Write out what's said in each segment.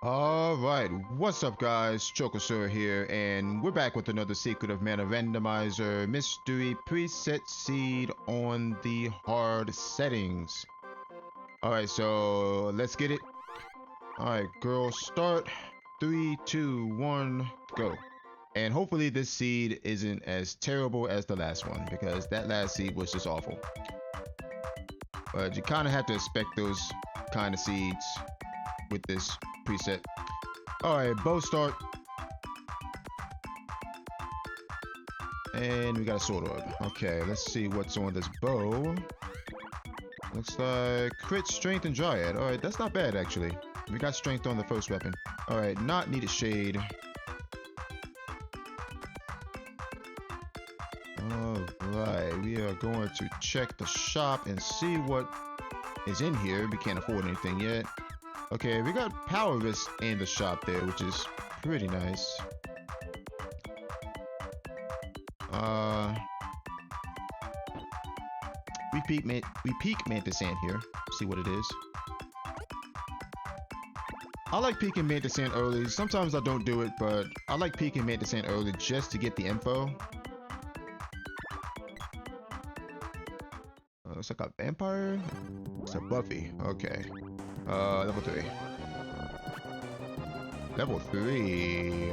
Alright, what's up guys, Chokosur here, and we're back with another Secret of Mana Randomizer Mystery Preset Seed on the hard settings. Alright, so let's get it. Alright, girl, start. 3, 2, 1, go. And hopefully this seed isn't as terrible as the last one, because that last seed was just awful. But you kind of have to expect those kind of seeds with this preset. Alright, bow start. And we got a sword orb. Okay, let's see what's on this bow. Looks like crit, strength, and dryad. Alright, that's not bad actually. We got strength on the first weapon. Alright, not needed shade. Alright, we are going to check the shop and see what is in here. We can't afford anything yet. Okay, we got power wrist in the shop there, which is pretty nice. We peek Mantis Ant here. See what it is. I like peeking Mantis Ant early. Sometimes I don't do it, but I like peeking Mantis Ant early just to get the info. Looks like a vampire. It's a Buffy. Okay. Level 3. Level 3.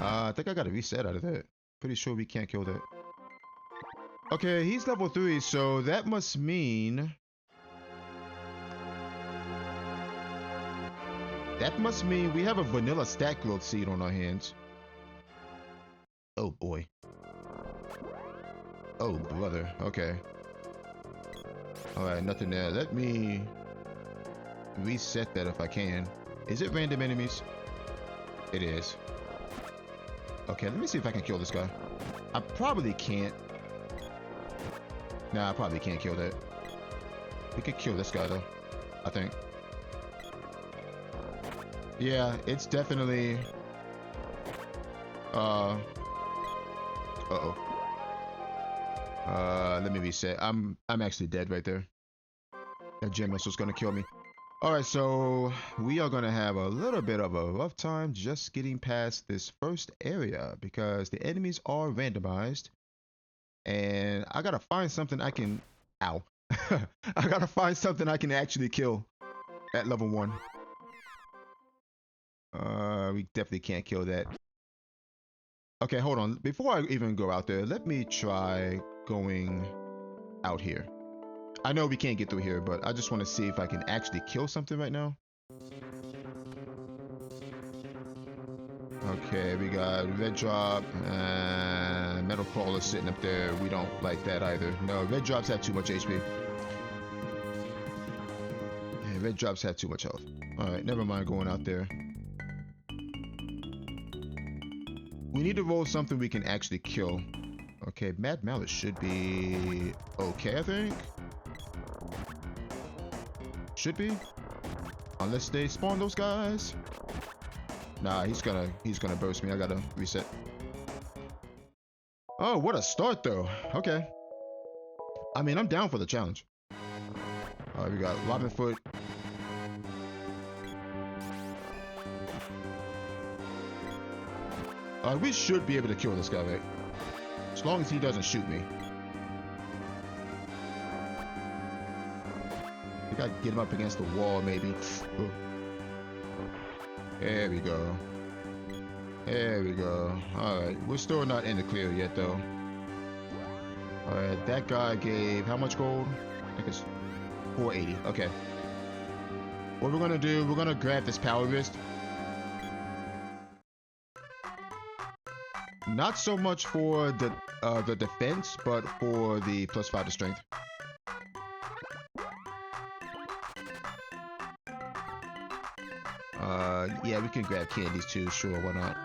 I think I got a reset out of that. Pretty sure we can't kill that. Okay, he's level 3, so that must mean... we have a vanilla stat growth seed on our hands. Oh boy. Oh brother, okay. Alright, nothing there. Let me reset that if I can. Is it random enemies? It is. Okay, let me see if I can kill this guy. I probably can't. Nah, I probably can't kill that. We could kill this guy though, I think. Yeah, it's definitely... Uh-oh. Let me reset. I'm actually dead right there. That gem missile's gonna kill me. Alright, so we are gonna have a little bit of a rough time just getting past this first area because the enemies are randomized. And I gotta find something I can... Ow. I gotta find something I can actually kill at level 1. We definitely can't kill that. Okay, hold on. Before I even go out there, let me try going out here. I know we can't get through here, but I just want to see if I can actually kill something right now. Okay, we got red drop and metal crawler sitting up there. We don't like that either. No, red drops have too much HP. Yeah, red drops have too much health. Alright, never mind going out there. We need to roll something we can actually kill. Okay, Mad Mallet should be okay, I think. Should be. Unless they spawn those guys. Nah, he's gonna burst me. I gotta reset. Oh, what a start though. Okay. I mean, I'm down for the challenge. Alright, we got Robin Foot. We should be able to kill this guy, right? As long as he doesn't shoot me. I think I can get him up against the wall, maybe. There we go. There we go. Alright, we're still not in the clear yet, though. Alright, that guy gave how much gold? I think it's 480. Okay. What we're gonna do, we're gonna grab this power wrist. Not so much for the defense, but for the +5 to strength. Yeah, we can grab candies too. Sure, why not?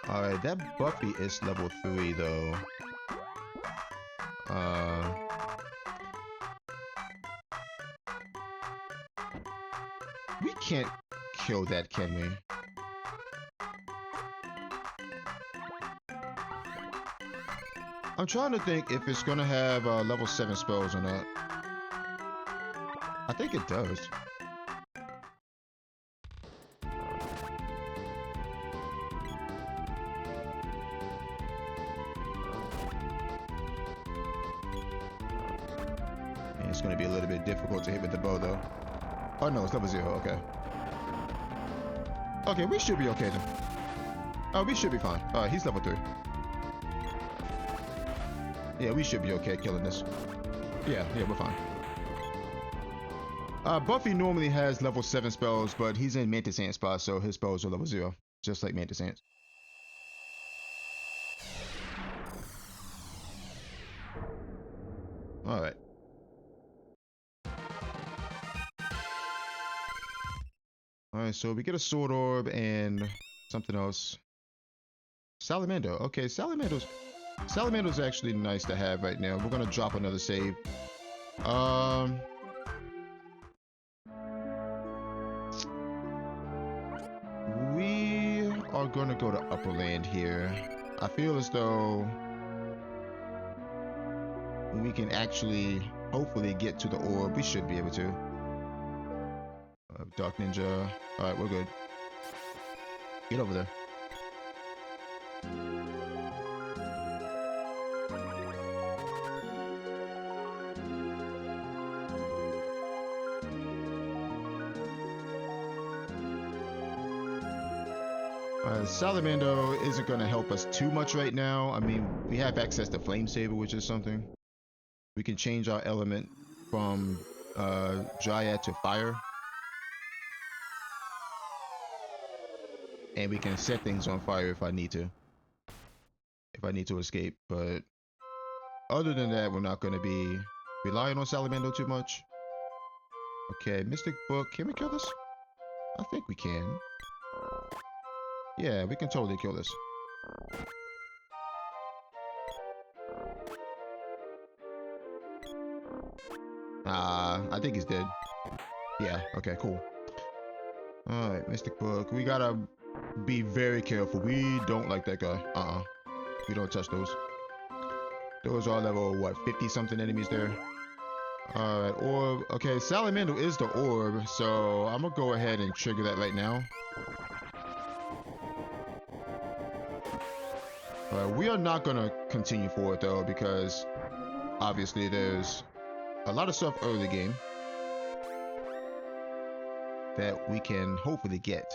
Alright, that Buffy is level 3 though. We can't kill that, can we? I'm trying to think if it's gonna have level 7 spells or not. I think it does. And it's gonna be a little bit difficult to hit with the bow though. Oh no, it's level 0, okay. Okay, we should be okay then. Oh, we should be fine. Alright, he's level 3. Yeah, we should be okay killing this. Yeah, we're fine. Buffy normally has level 7 spells, but he's in Mantis Ant spot, so his spells are level 0, just like Mantis Ants. Alright. Alright, so we get a sword orb and something else. Salamander. Okay, Salamander's actually nice to have right now. We're gonna drop another save. We are gonna go to Upper Land here. I feel as though we can actually hopefully get to the orb. We should be able to. Dark Ninja. Alright, we're good. Get over there. Salamander isn't going to help us too much right now. I mean, we have access to Flame Saber, which is something. We can change our element from Dryad to Fire. And we can set things on fire if I need to. If I need to escape. But other than that, we're not going to be relying on Salamander too much. Okay, Mystic Book. Can we kill this? I think we can. Yeah, we can totally kill this. I think he's dead. Yeah, okay, cool. Alright, Mystic Book. We gotta be very careful. We don't like that guy. We don't touch those. Those are level, what, 50-something enemies there? Alright, orb. Okay, Salamander is the orb, so I'm gonna go ahead and trigger that right now. We are not gonna continue forward though, because obviously there's a lot of stuff early game that we can hopefully get.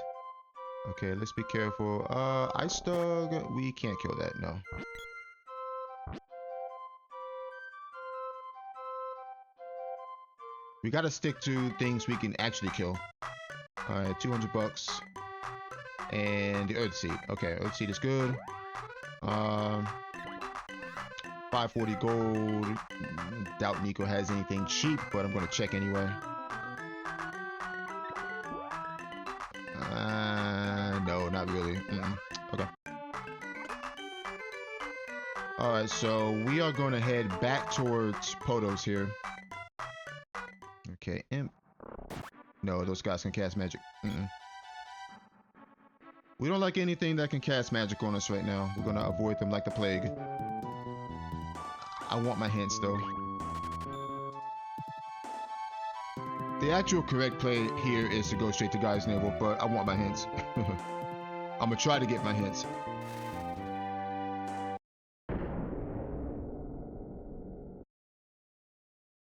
Okay, let's be careful. Ice Dog, we can't kill that, no. We gotta stick to things we can actually kill. Alright, 200 bucks. And the Earth Seed. Okay, Earth Seed is good. 540 gold. Doubt Nico has anything cheap, but I'm gonna check anyway. No, not really. Okay. Alright, so we are gonna head back towards Potos here. Okay, Imp. No, those guys can cast magic. We don't like anything that can cast magic on us right now. We're gonna avoid them like the plague. I want my hints though. The actual correct play here is to go straight to Guy's Navel, but I want my hints. I'm gonna try to get my hints.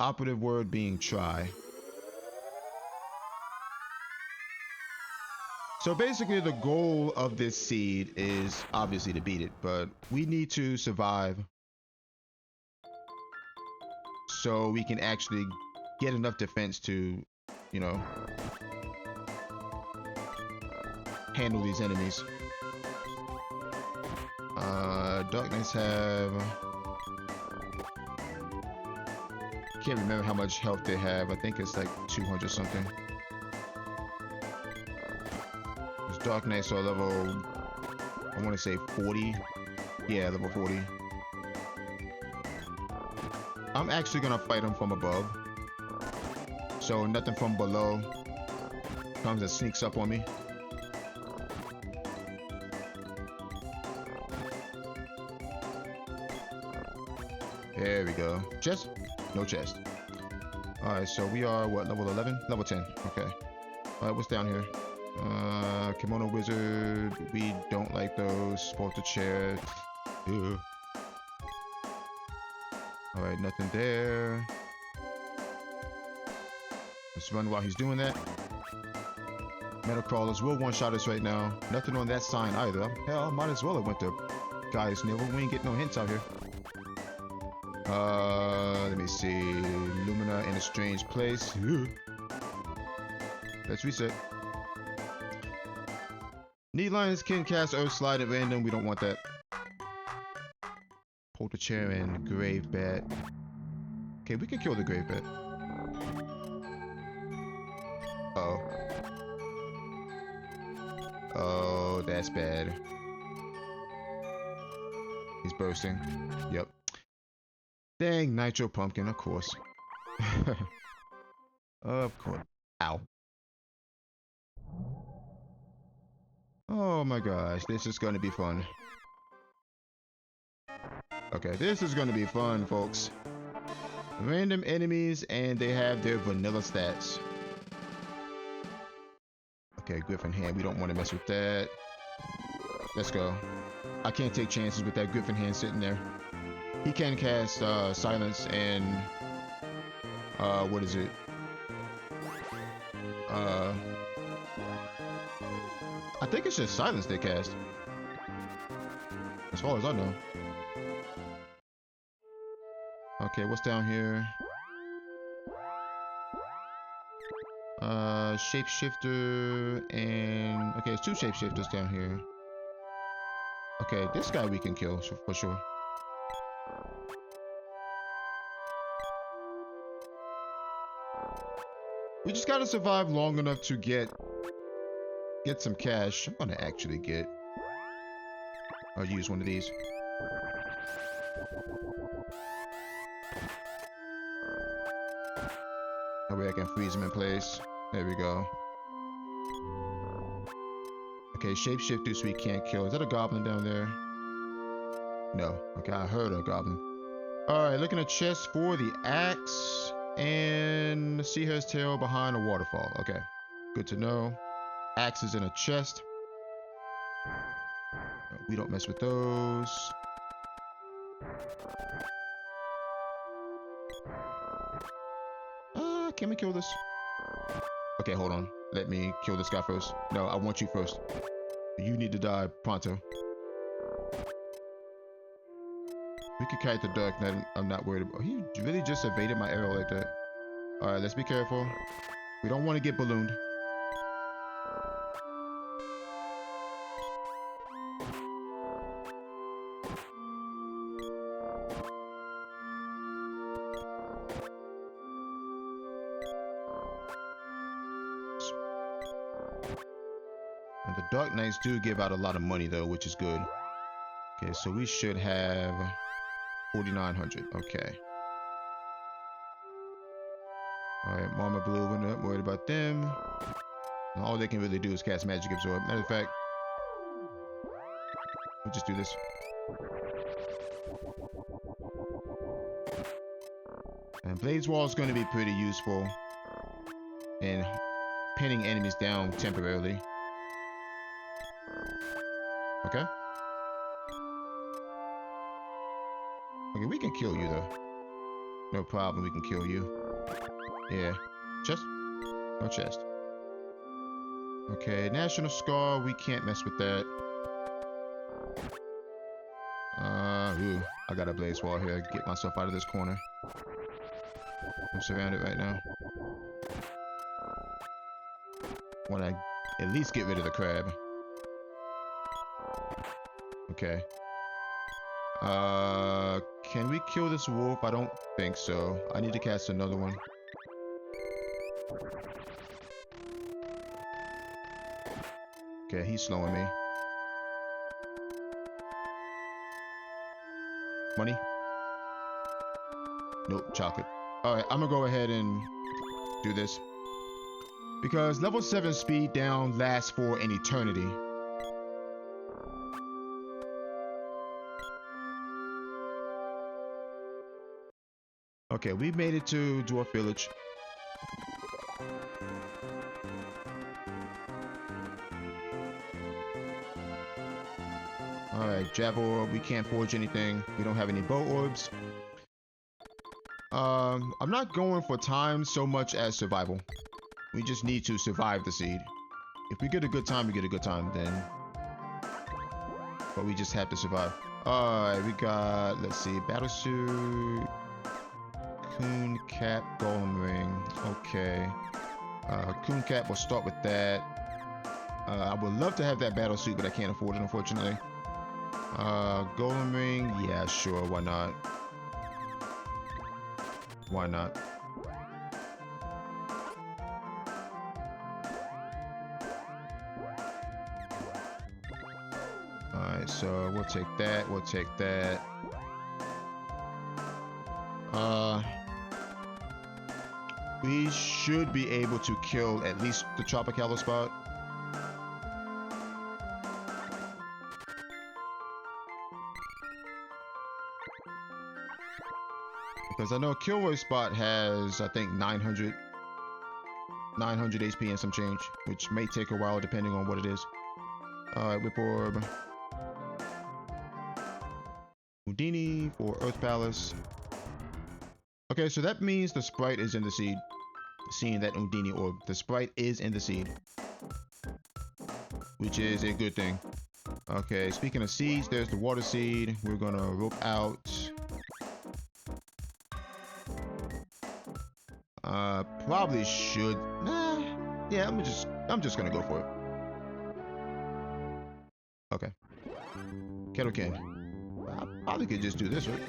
Operative word being try. So basically the goal of this seed is obviously to beat it, but we need to survive so we can actually get enough defense to, you know, handle these enemies. Darkness have... Can't remember how much health they have. I think it's like 200 something. Dark Knights are level, I want to say 40. Yeah, level 40. I'm actually going to fight them from above. So nothing from below comes and sneaks up on me. There we go. Chest? No chest. Alright, so we are, what, level 11? Level 10. Okay. Alright, what's down here? Kimono wizard. We don't like those. Support the chair. Ugh. Alright, nothing there. Let's run while he's doing that. Metal crawlers will one-shot us right now. Nothing on that sign either. Hell, might as well have went to Guy's Navel. We ain't getting no hints out here. Let me see. Lumina in a strange place. Let's reset. Need lions can cast Earth Slide at random. We don't want that. Pull the chair and grave bat. Okay, we can kill the grave bat. Uh-oh. Oh, that's bad. He's bursting. Yep. Dang, Nitro Pumpkin, of course. Of course. Ow. Oh my gosh, this is gonna be fun. Okay, this is gonna be fun, folks. Random enemies, and they have their vanilla stats. Okay, Griffin hand, we don't want to mess with that. Let's go. I can't take chances with that Griffin hand sitting there. He can cast silence and what is it? I think it's just silence they cast. As far as I know. Okay, what's down here? Shapeshifter and okay, it's two shapeshifters down here. Okay, this guy we can kill for sure. We just gotta survive long enough to get some cash. I'm gonna actually I'll use one of these. That way I can freeze him in place. There we go. Okay, shapeshifters we can't kill. Is that a goblin down there? No. Okay, I heard a goblin. Alright, looking at chest for the axe and Seahair's tail behind a waterfall. Okay, good to know. Axe is in a chest. We don't mess with those. Can we kill this? Okay, hold on. Let me kill this guy first. No, I want you first. You need to die pronto. We could kite the duck. I'm not worried about. He really just evaded my arrow like that. All right, let's be careful. We don't want to get ballooned. And the Dark Knights do give out a lot of money though, which is good. Okay, so we should have 4,900. Okay. Alright, Mama Blue, we're not worried about them. And all they can really do is cast Magic Absorb. Matter of fact, we'll just do this. And Blaze Wall is going to be pretty useful in pinning enemies down temporarily. Okay. Okay, we can kill you though. No problem, we can kill you. Yeah. Chest? No chest. Okay, National Scar, we can't mess with that. Ooh, I got a Blaze Wall here. Get myself out of this corner. I'm surrounded right now. Want to at least get rid of the crab. Okay. Can we kill this wolf? I don't think so. I need to cast another one. Okay, he's slowing me. Money? Nope, chocolate. Alright, I'm gonna go ahead and do this. Because level 7 speed down lasts for an eternity. Okay, we made it to Dwarf Village. Alright, Java Orb, we can't forge anything. We don't have any bow orbs. I'm not going for time so much as survival. We just need to survive the seed. If we get a good time, we get a good time, then. But we just have to survive. Alright, we got, let's see, Battlesuit, Coon Cap, Golem Ring. Okay. Coon Cap, we'll start with that. I would love to have that Battlesuit, but I can't afford it, unfortunately. Golem Ring, yeah, sure, why not? Why not? Alright, so we'll take that, we'll take that. We should be able to kill at least the Tropicalis spot. Because I know Kilroy spot has, I think, 900 HP and some change, which may take a while depending on what it is. Alright, Whip Orb. Houdini for Earth Palace. Okay, so that means the sprite is in the seed. Seeing that Houdini orb. The sprite is in the seed. Which is a good thing. Okay, speaking of seeds, there's the water seed. We're gonna rope out. Probably should. Nah. Yeah, I'm just gonna go for it. Okay. Kettle Can. I probably could just do this, right?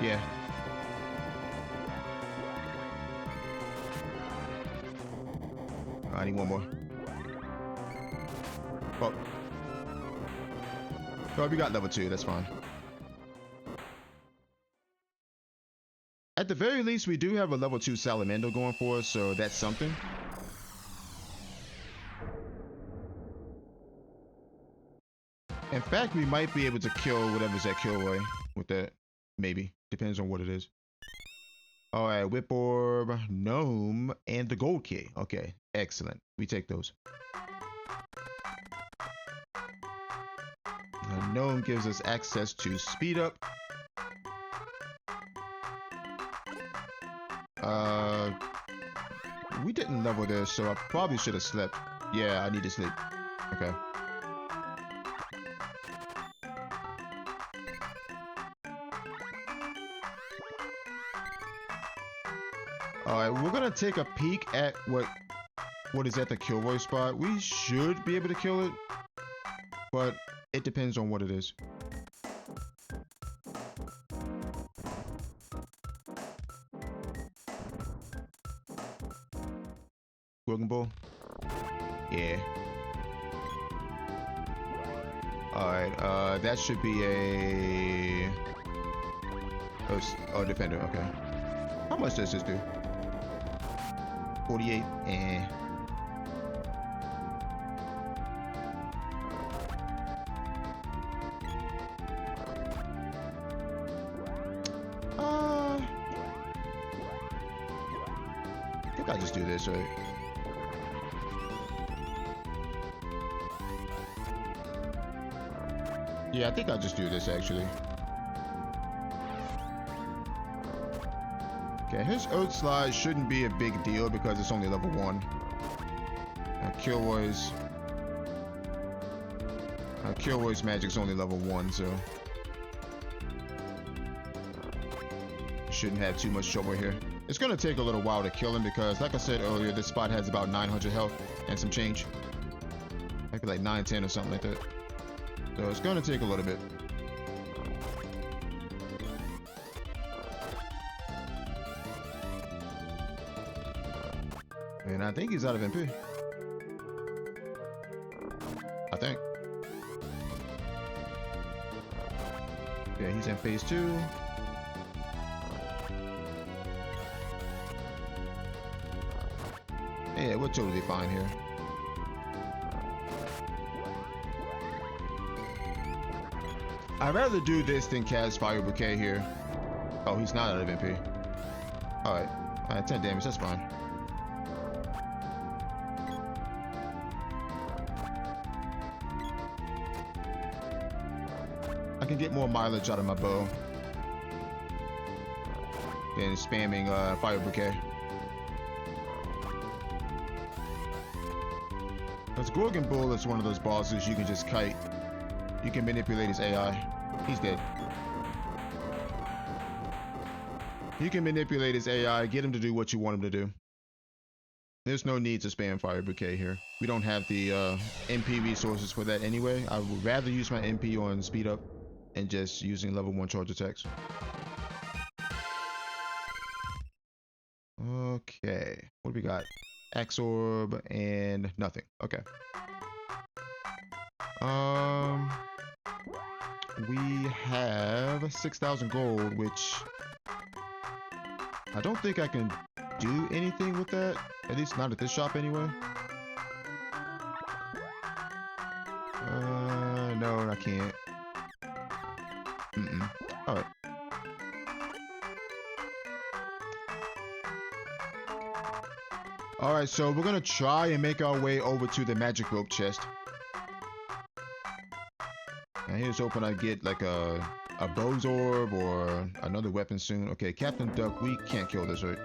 Yeah. I need one more. Oh. Oh, we got level 2, that's fine. At the very least, we do have a level 2 Salamander going for us, so that's something. In fact, we might be able to kill whatever's at Kilroy with that. Maybe. Depends on what it is. Alright, Whip Orb, Gnome, and the Gold Key. Okay, excellent. We take those. Gnome gives us access to speed up. We didn't level this, so I probably should have slept. Yeah, I need to sleep. Okay. Alright, we're gonna take a peek at what is at the Kilroy spot. We should be able to kill it, but it depends on what it is. Broken Bull? Yeah. Alright, that should be a... Oh, Defender, okay. How much does this do? 48, eh. I think I'll just do this, right? Yeah, I think I'll just do this, actually. Okay, his Earth Slide shouldn't be a big deal because it's only level 1. Kilroy's magic's only level 1, so shouldn't have too much trouble here. It's gonna take a little while to kill him because, like I said earlier, this spot has about 900 health and some change. Maybe like 910 or something like that. So it's gonna take a little bit. And I think he's out of MP. I think. Yeah, he's in phase 2. Yeah, we're totally fine here. I'd rather do this than cast Fire Bouquet here. Oh, he's not out of MP. Alright. Alright, 10 damage, that's fine. I can get more mileage out of my bow than spamming Fire Bouquet. Because Gorgon Bull is one of those bosses you can just kite. You can manipulate his AI. He's dead. You can manipulate his AI, get him to do what you want him to do. There's no need to spam Fire Bouquet here. We don't have the MP resources for that anyway. I would rather use my MP on speed up and just using level 1 charge attacks. Okay, what do we got? Axe Orb and nothing. Okay. We have 6,000 gold, which I don't think I can do anything with that. At least not at this shop anyway. No, I can't. Alright. Alright, so we're gonna try and make our way over to the magic rope chest. And here's hoping I get like a bow's orb or another weapon soon. Okay, Captain Duck, we can't kill this, right?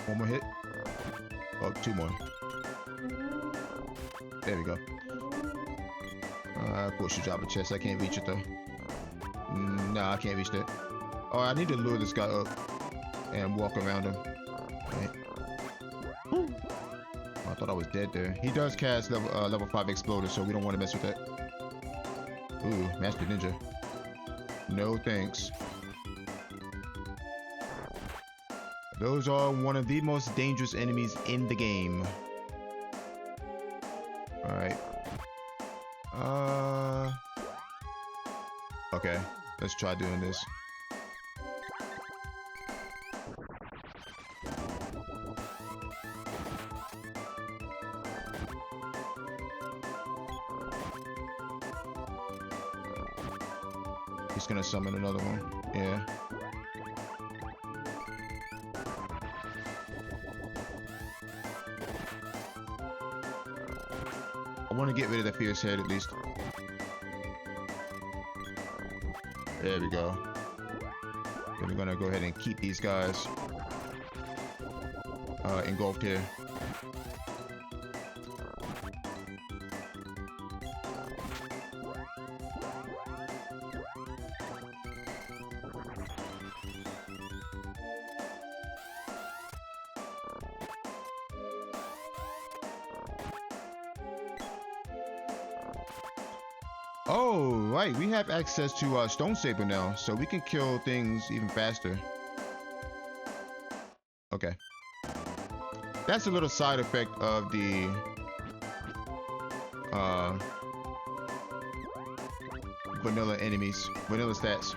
One more hit. Oh, 2 more. There we go. Of course you drop a chest. I can't reach it though. Nah, I can't reach that. Oh, I need to lure this guy up and walk around him. Right. Oh, I thought I was dead there. He does cast level 5 Exploder, so we don't want to mess with that. Ooh, Master Ninja. No thanks. Those are one of the most dangerous enemies in the game. Alright. Okay, let's try doing this. He's gonna summon another one. Yeah. I want to get rid of that fierce head at least. There we go. Then we're gonna go ahead and keep these guys engulfed here. Oh, right. We have access to Stone Saber now, so we can kill things even faster. Okay. That's a little side effect of the vanilla enemies, vanilla stats.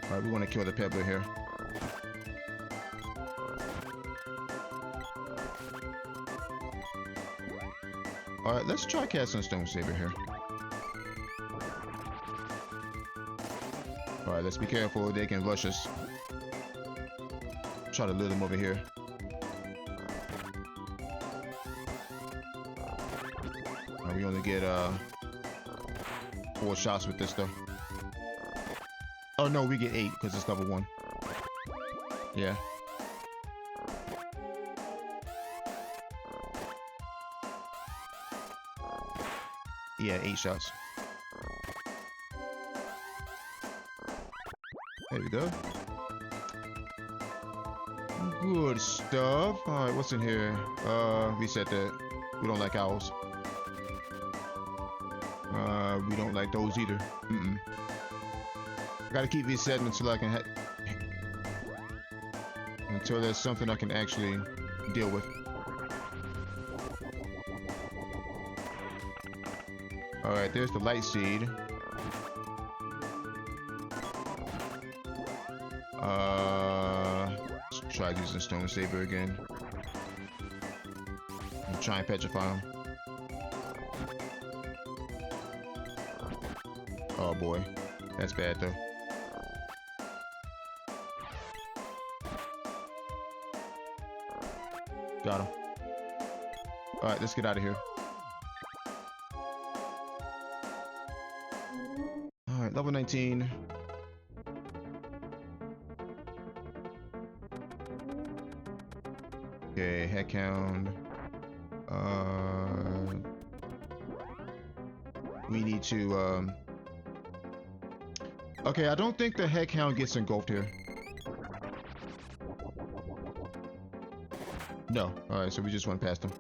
Alright, we want to kill the pebbler here. Alright, let's try casting Stone Saber here. Alright, let's be careful. They can rush us. Try to lure them over here. We only get 4 shots with this though. Oh no, we get 8 because it's level 1. Yeah. Yeah, 8 shots. There we go. Good stuff. Alright, what's in here? Reset that. We don't like owls. We don't like those either. I gotta keep resetting until I can until there's something I can actually deal with. All right, there's the light seed. Let's try using Stone Saber again. And try and petrify him. Oh boy, that's bad though. Got him. All right, let's get out of here. All right, level 19. Okay, head count. We need to, okay, I don't think the head count gets engulfed here. No. Alright, so we just went past them.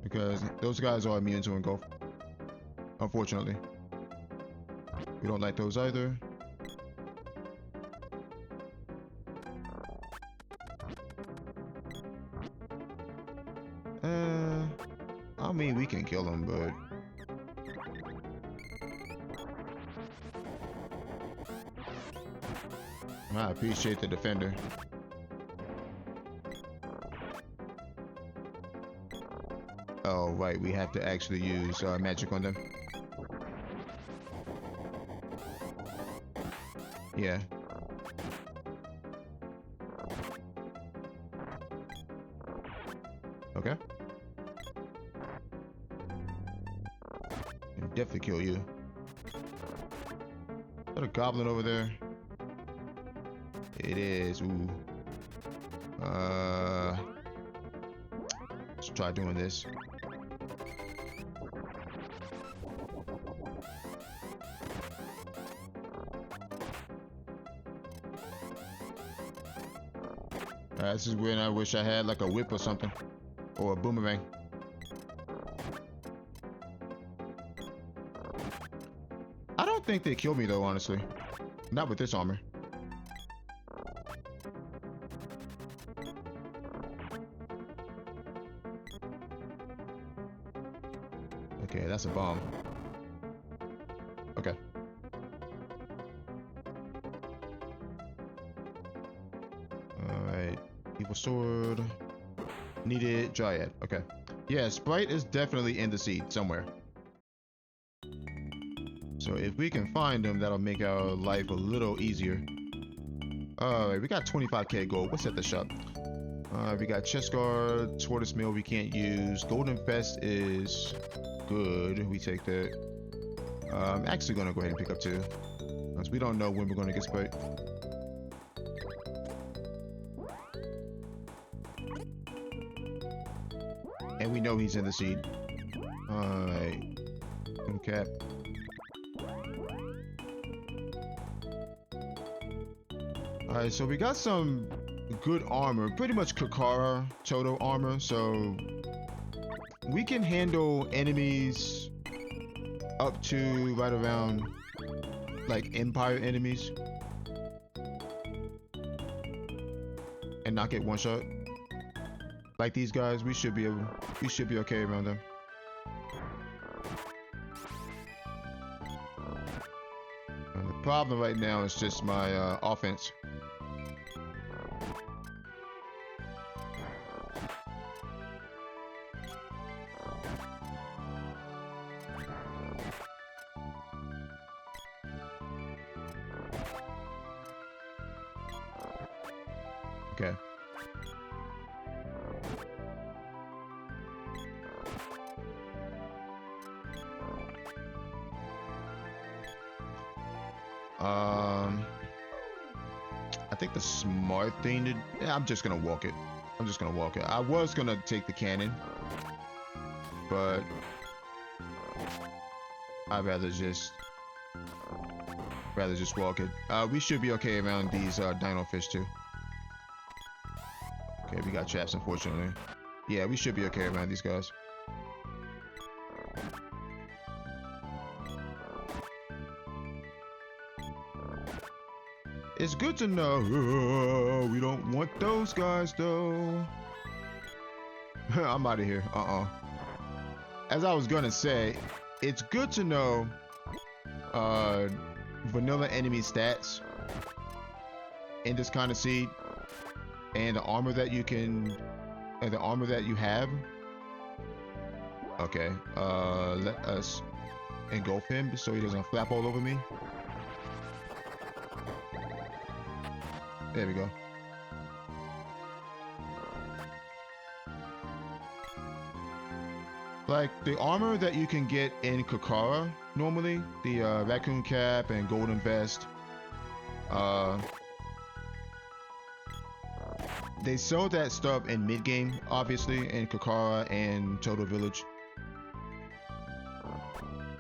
Because those guys are immune to engulf. Unfortunately. We don't like those either. I mean, we can kill them, but... I appreciate the defender. Oh, right, we have to actually use magic on them. Yeah. Okay. Can definitely kill you. Is that a goblin over there? It is. Ooh. Let's try doing this. This is when I wish I had like a whip or something. Or a boomerang. I don't think they killed me though, honestly. Not with this armor. Okay, that's a bomb. Okay. Alright. Evil sword. Needed dryad. Okay. Yeah, Sprite is definitely in the seed somewhere. So if we can find him, that'll make our life a little easier. Alright, we got 25k gold. What's at the shop? We got chest guard, tortoise meal we can't use. Golden vest is good. We take that. I'm actually gonna go ahead and pick up 2. Because we don't know when we're gonna get Sprite. And we know he's in the seed. Alright. Okay. Alright, so we got some good armor. Pretty much Kakara total armor. So we can handle enemies up to right around like Empire enemies. And not get one shot. Like these guys, we should be okay around them. And the problem right now is just my offense. Okay. I think the smart thing to... Yeah, I'm just gonna walk it. I'm just gonna walk it. I was gonna take the cannon, but I'd rather just walk it. We should be okay around these dino fish too. Okay, we got traps, unfortunately. Yeah, we should be okay around these guys. It's good to know we don't want those guys though. I'm out of here. as I was gonna say, it's good to know vanilla enemy stats in this kind of seed, and the armor that you can, and the armor that you have. Okay, let us engulf him so he doesn't flap all over me. There we go. Like the armor that you can get in Kakara normally, the raccoon cap and golden vest, they sell that stuff in mid game, obviously, in Kakara and Total Village.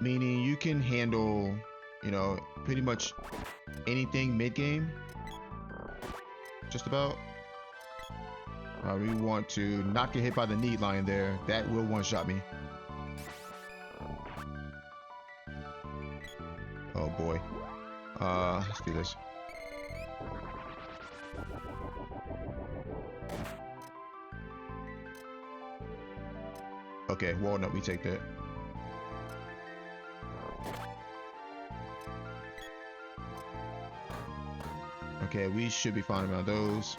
Meaning you can handle, you know, pretty much anything mid game. Just about. We want to not get hit by the need line there. That will one-shot me. Oh boy. Let's do this. Okay, walnut, we take that. Okay, we should be fine around those.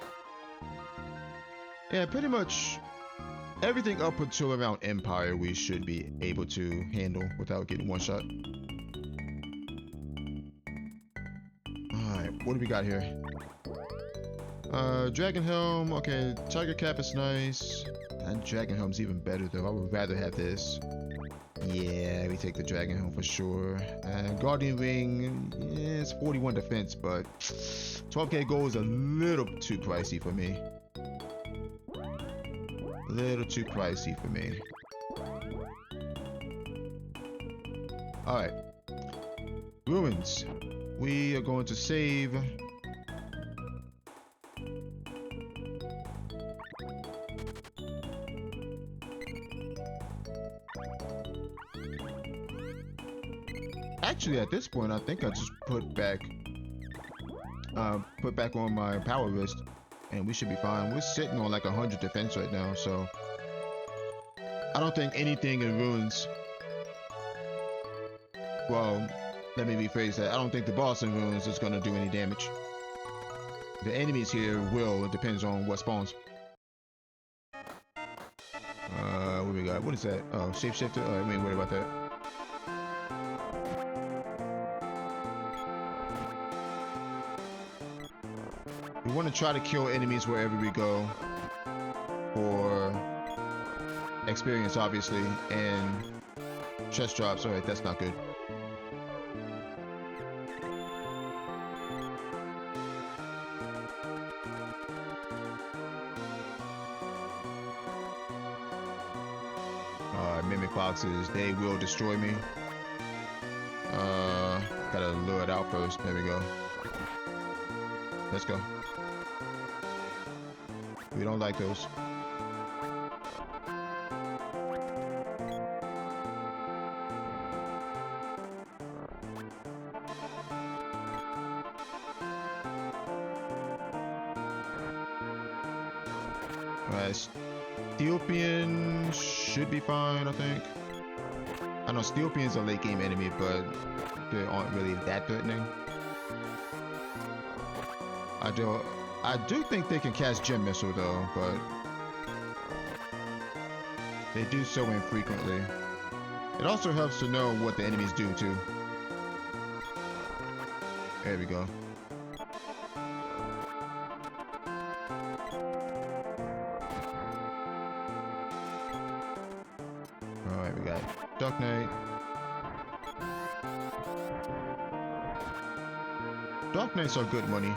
Yeah, pretty much everything up until around Empire we should be able to handle without getting one shot. Alright, what do we got here? Dragon Helm, okay, Tiger Cap is nice. And Dragon Helm's even better though, I would rather have this. Yeah, we take the Dragon Helm for sure. And Guardian Ring, yeah, it's 41 defense, but 12k gold is a little too pricey for me. A little too pricey for me. Alright. Ruins. We are going to save. Actually, at this point, I think I just put back on my power wrist, and we should be fine. We're sitting on like 100 defense right now, so I don't think anything in ruins. Well, let me rephrase that. I don't think the boss in ruins is gonna do any damage. The enemies here will. It depends on what spawns. What we got? What is that? Oh, shapeshifter. Oh, we ain't worried about that. We want to try to kill enemies wherever we go for experience, obviously, and chest drops. Alright, that's not good. Mimic boxes, they will destroy me. Gotta lure it out first. There we go. Let's go. We don't like those. Alright, Steelpian should be fine, I think. I know Steelpian's a late game enemy, but they aren't really that threatening. I do think they can cast Gem Missile though, but they do so infrequently. It also helps to know what the enemies do too. There we go. Alright, we got Duck Knight. Dark Knights are good money.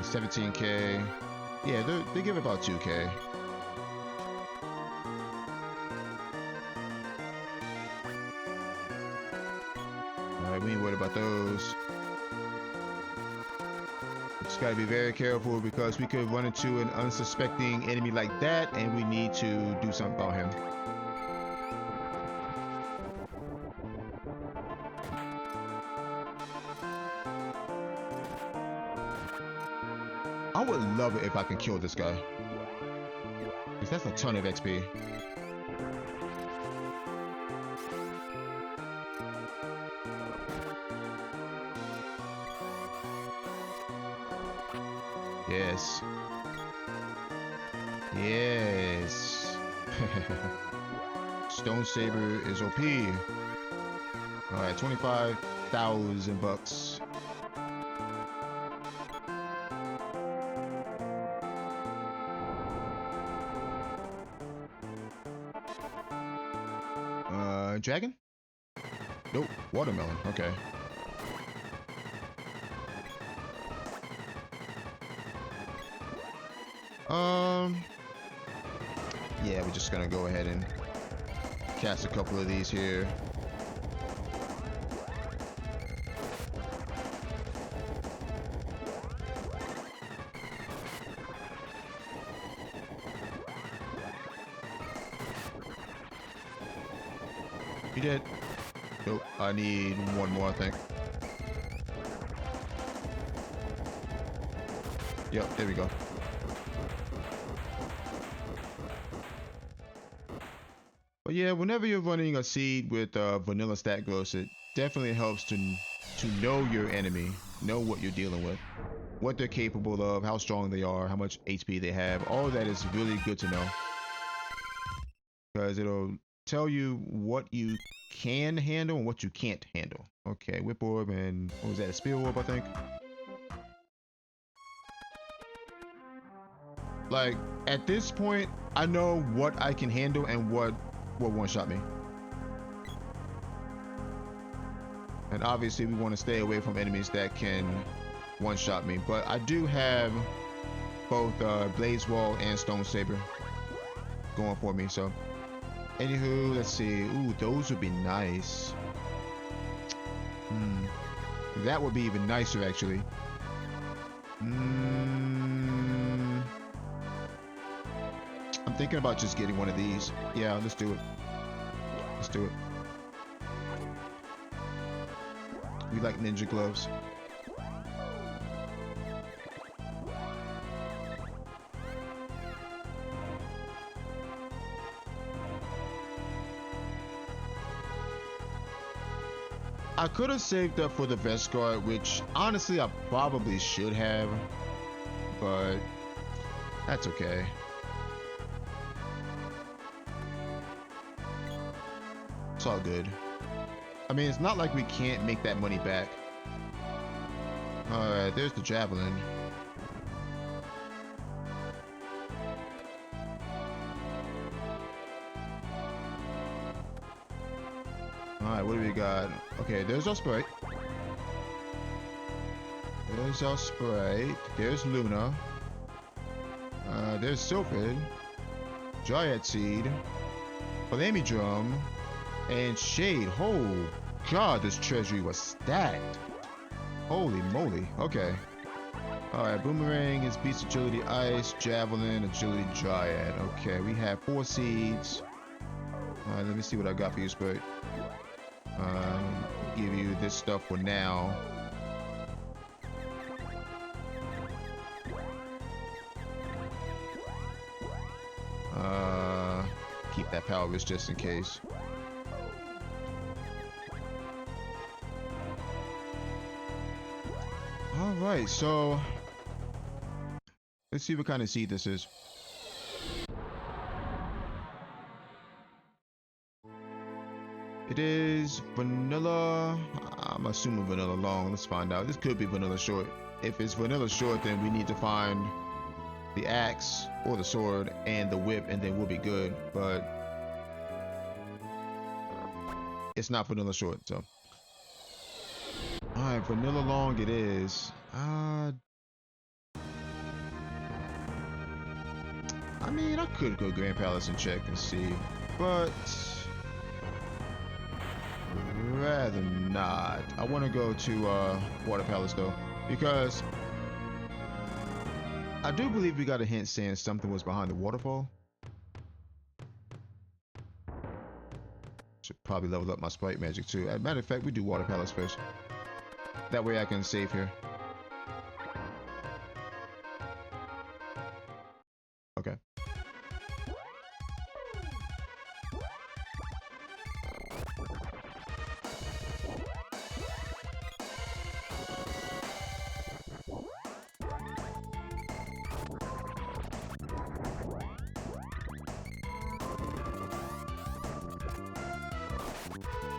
17k. Yeah, they give about 2k. Alright, we ain't worried about those. Just gotta be very careful because we could run into an unsuspecting enemy like that and we need to do something about him. would love it if I can kill this guy. Because that's a ton of XP. Yes. Yes. Stone Saber is OP. Alright, 25,000 bucks. Dragon? Nope, watermelon, okay. Yeah, we're just gonna go ahead and cast a couple of these here. You did. Nope, I need one more, I think. Yep, there we go. But yeah, whenever you're running a seed with vanilla stat growth, it definitely helps to know your enemy, know what you're dealing with, what they're capable of, how strong they are, how much HP they have. All of that is really good to know, because it'll tell you what you can handle and what you can't handle. Okay, Whip Orb and what was that, a Spear Orb, I think? Like, at this point, I know what I can handle and what one-shot me. And obviously we want to stay away from enemies that can one-shot me. But I do have both Blaze Wall and Stone Saber going for me, so. Anywho, let's see. Ooh, those would be nice. That would be even nicer, actually. I'm thinking about just getting one of these. Yeah, let's do it. Let's do it. We like ninja gloves. I could have saved up for the vest guard, which honestly I probably should have, but that's okay. It's all good. I mean, it's not like we can't make that money back. Alright, there's the javelin. Alright, what do we got? Okay, there's our Sprite. There's our Sprite. There's Luna. There's Sylphid. Dryad Seed. Palami Drum. And Shade. Oh god, this treasury was stacked. Holy moly. Okay. Alright, Boomerang is Beast Agility Ice, Javelin, Agility Dryad. Okay, we have 4 seeds. Alright, let me see what I got for you, Spirit. Give you this stuff for now. Keep that power wrist just in case. Alright, so let's see what kind of seed this is. It is vanilla. I'm assuming vanilla long. Let's find out. This could be vanilla short. If it's vanilla short, then we need to find the axe or the sword and the whip, and then we'll be good. But it's not vanilla short, so. Alright, vanilla long it is. I mean, I could go Grand Palace and check and see, but rather not. I want to go to Water Palace though, because I do believe we got a hint saying something was behind the waterfall. Should probably level up my Sprite magic too. As a matter of fact, we do Water Palace first. That way I can save here.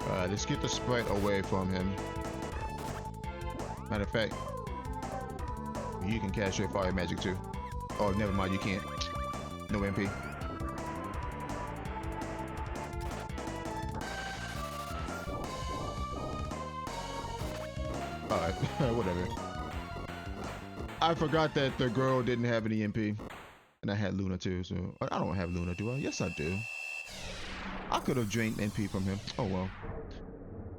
Alright, let's get the sprite away from him. Matter of fact, you can cast your fire magic too. Oh, never mind, you can't. No MP. Alright, whatever. I forgot that the girl didn't have any MP. And I had Luna too, so... I don't have Luna, do I? Yes, I do. I could have drained MP from him. Oh, well.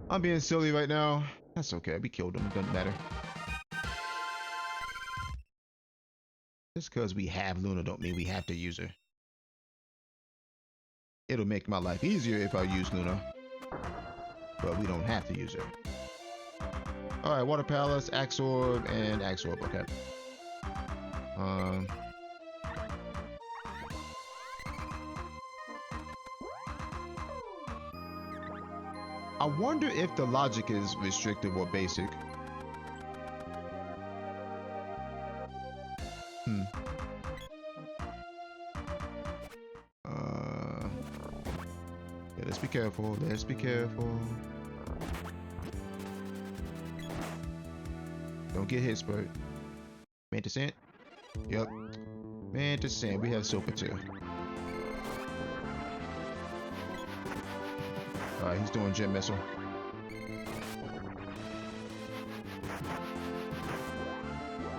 I'm being silly right now. That's okay. We killed him. It doesn't matter. Just because we have Luna don't mean we have to use her. It'll make my life easier if I use Luna. But we don't have to use her. Alright, Water Palace, Axe Orb, and Axe Orb. Okay. I wonder if the logic is restrictive or basic. Yeah, let's be careful. Let's be careful. Don't get hit, Spurt. Mantis Ant? Yep. Mantis Ant. We have Silver too. Alright, he's doing Gem Missile.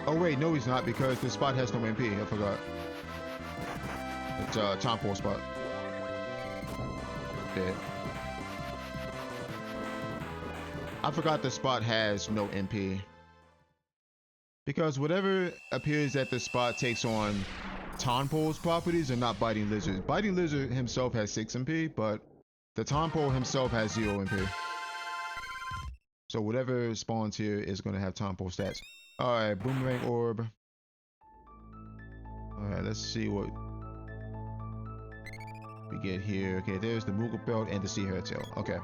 Oh wait, no he's not because this spot has no MP. I forgot. It's Tom Paul spot. Dead. I forgot the spot has no MP. Because whatever appears at the spot takes on Tonpol's properties and not Biting Lizard. Biting Lizard himself has 6 MP, but the Tonpol himself has 0 MP. So whatever spawns here is going to have Tonpol stats. Alright, Boomerang Orb. Alright, let's see what we get here. Okay, there's the Moogle Belt and the Sea Hare Tail. Okay.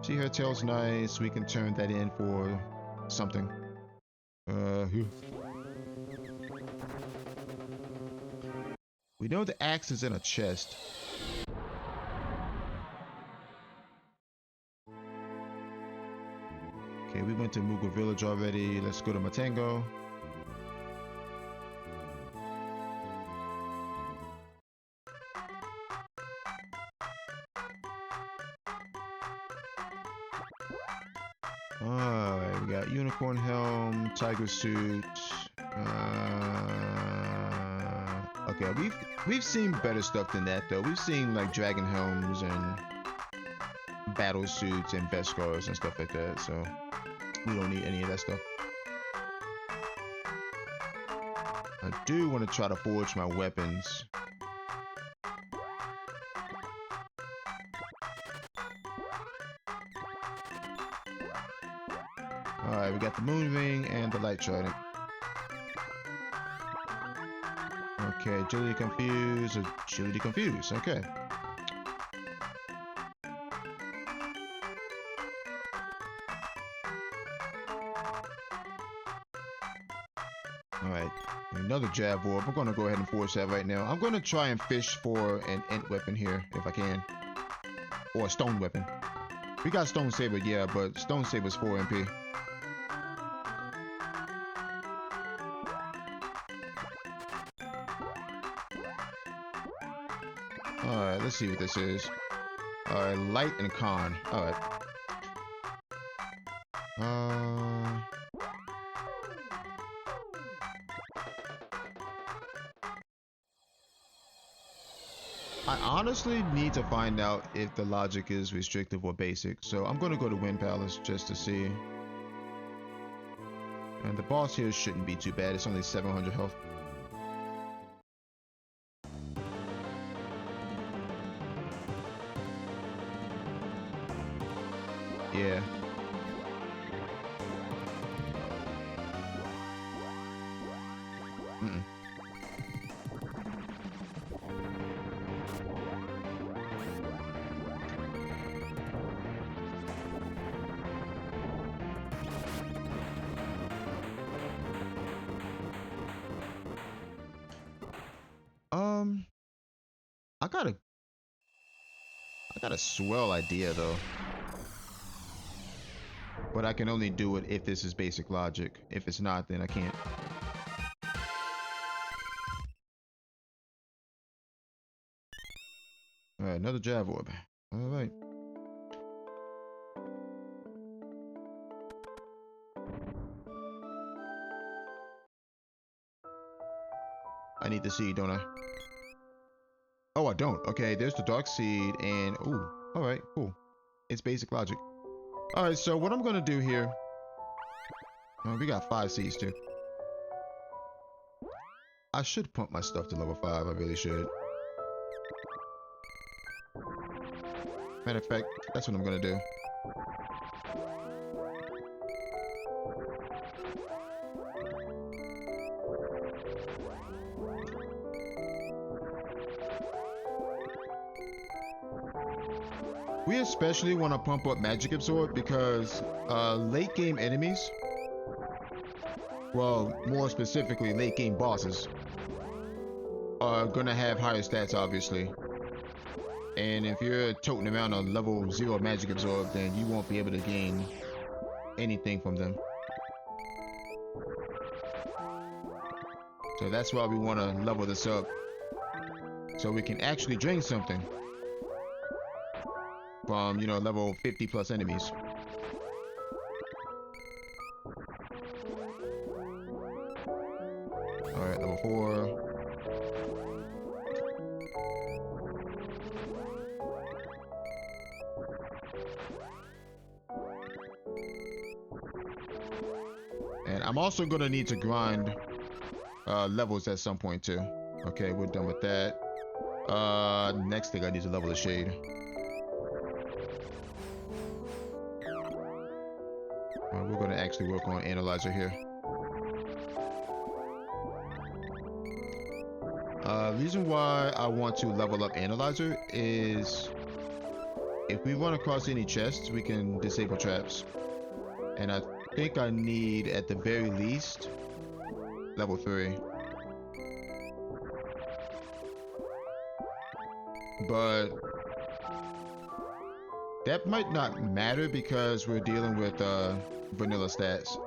Sea Hare Tail's nice. We can turn that in for something. We know the axe is in a chest. Okay, we went to Moogle Village already. Let's go to Matango. Alright, we got Unicorn Helm, Tiger Suit. Okay, we've seen better stuff than that though. We've seen like Dragon Helms and Battle Suits and Beskars and stuff like that, so we don't need any of that stuff. I do want to try to forge my weapons. Alright, we got the Moon Ring and the Light Trident. Okay, Agility Confuse, Agility Confuse, okay. Alright, another Jab Orb. I'm gonna go ahead and force that right now. I'm gonna try and fish for an Ent weapon here, if I can. Or a Stone weapon. We got Stone Saber, yeah, but Stone Saber's 4 MP. Alright, let's see what this is. Alright, Light and Con. Alright. I honestly need to find out if the logic is restrictive or basic, so I'm gonna go to Wind Palace just to see. And the boss here shouldn't be too bad, it's only 700 health. Yeah. I got a swell idea though. But I can only do it if this is basic logic. If it's not, then I can't. Alright, another Jav Orb. Alright. I need the seed, don't I? Oh, I don't. Okay, there's the Dark Seed, and... Ooh, alright, cool. It's basic logic. Alright, so what I'm gonna do here... we got 5 seeds, too. I should pump my stuff to level 5, I really should. Matter of fact, that's what I'm gonna do. We especially want to pump up Magic Absorb because late game enemies, well, more specifically late game bosses, are gonna have higher stats, obviously. And if you're toting around a level 0 Magic Absorb, then you won't be able to gain anything from them. So that's why we want to level this up, so we can actually drain something from, you know, level 50 plus enemies. Alright, level 4. And I'm also gonna need to grind levels at some point too. Okay, we're done with that. Next thing I need to level the Shade. We're gonna actually work on Analyzer here. Reason why I want to level up Analyzer is if we run across any chests, we can disable traps. And I think I need, at the very least, level 3. But that might not matter because we're dealing with vanilla stats.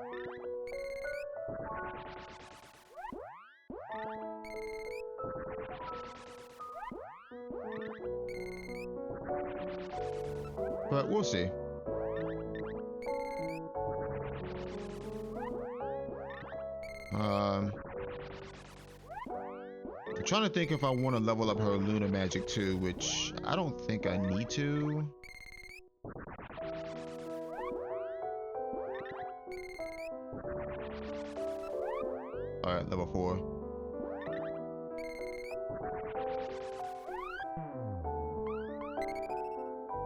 But we'll see. I'm trying to think if I want to level up her Lunar Magic too, which I don't think I need to. Alright, level 4.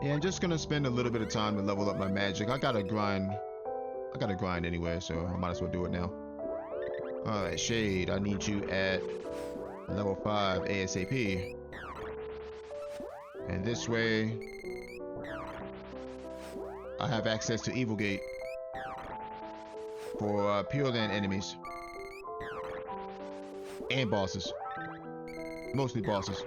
Yeah, I'm just gonna spend a little bit of time to level up my magic. I gotta grind anyway, so I might as well do it now. Alright, Shade, I need you at level 5 ASAP. And this way, I have access to Evil Gate for Pure Land enemies. And bosses. Mostly bosses.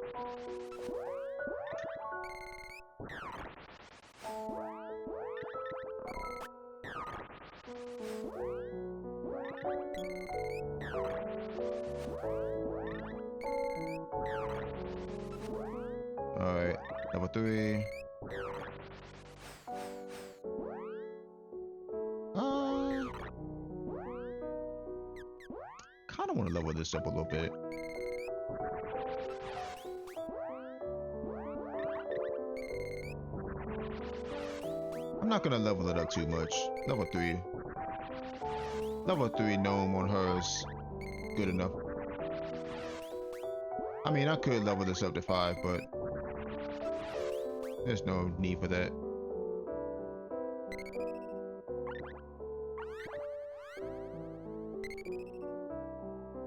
Alright, level 3. Kinda wanna level this up a little bit. I'm not gonna level it up too much. Level 3. Level 3 gnome on her is good enough. I mean, I could level this up to 5, but there's no need for that.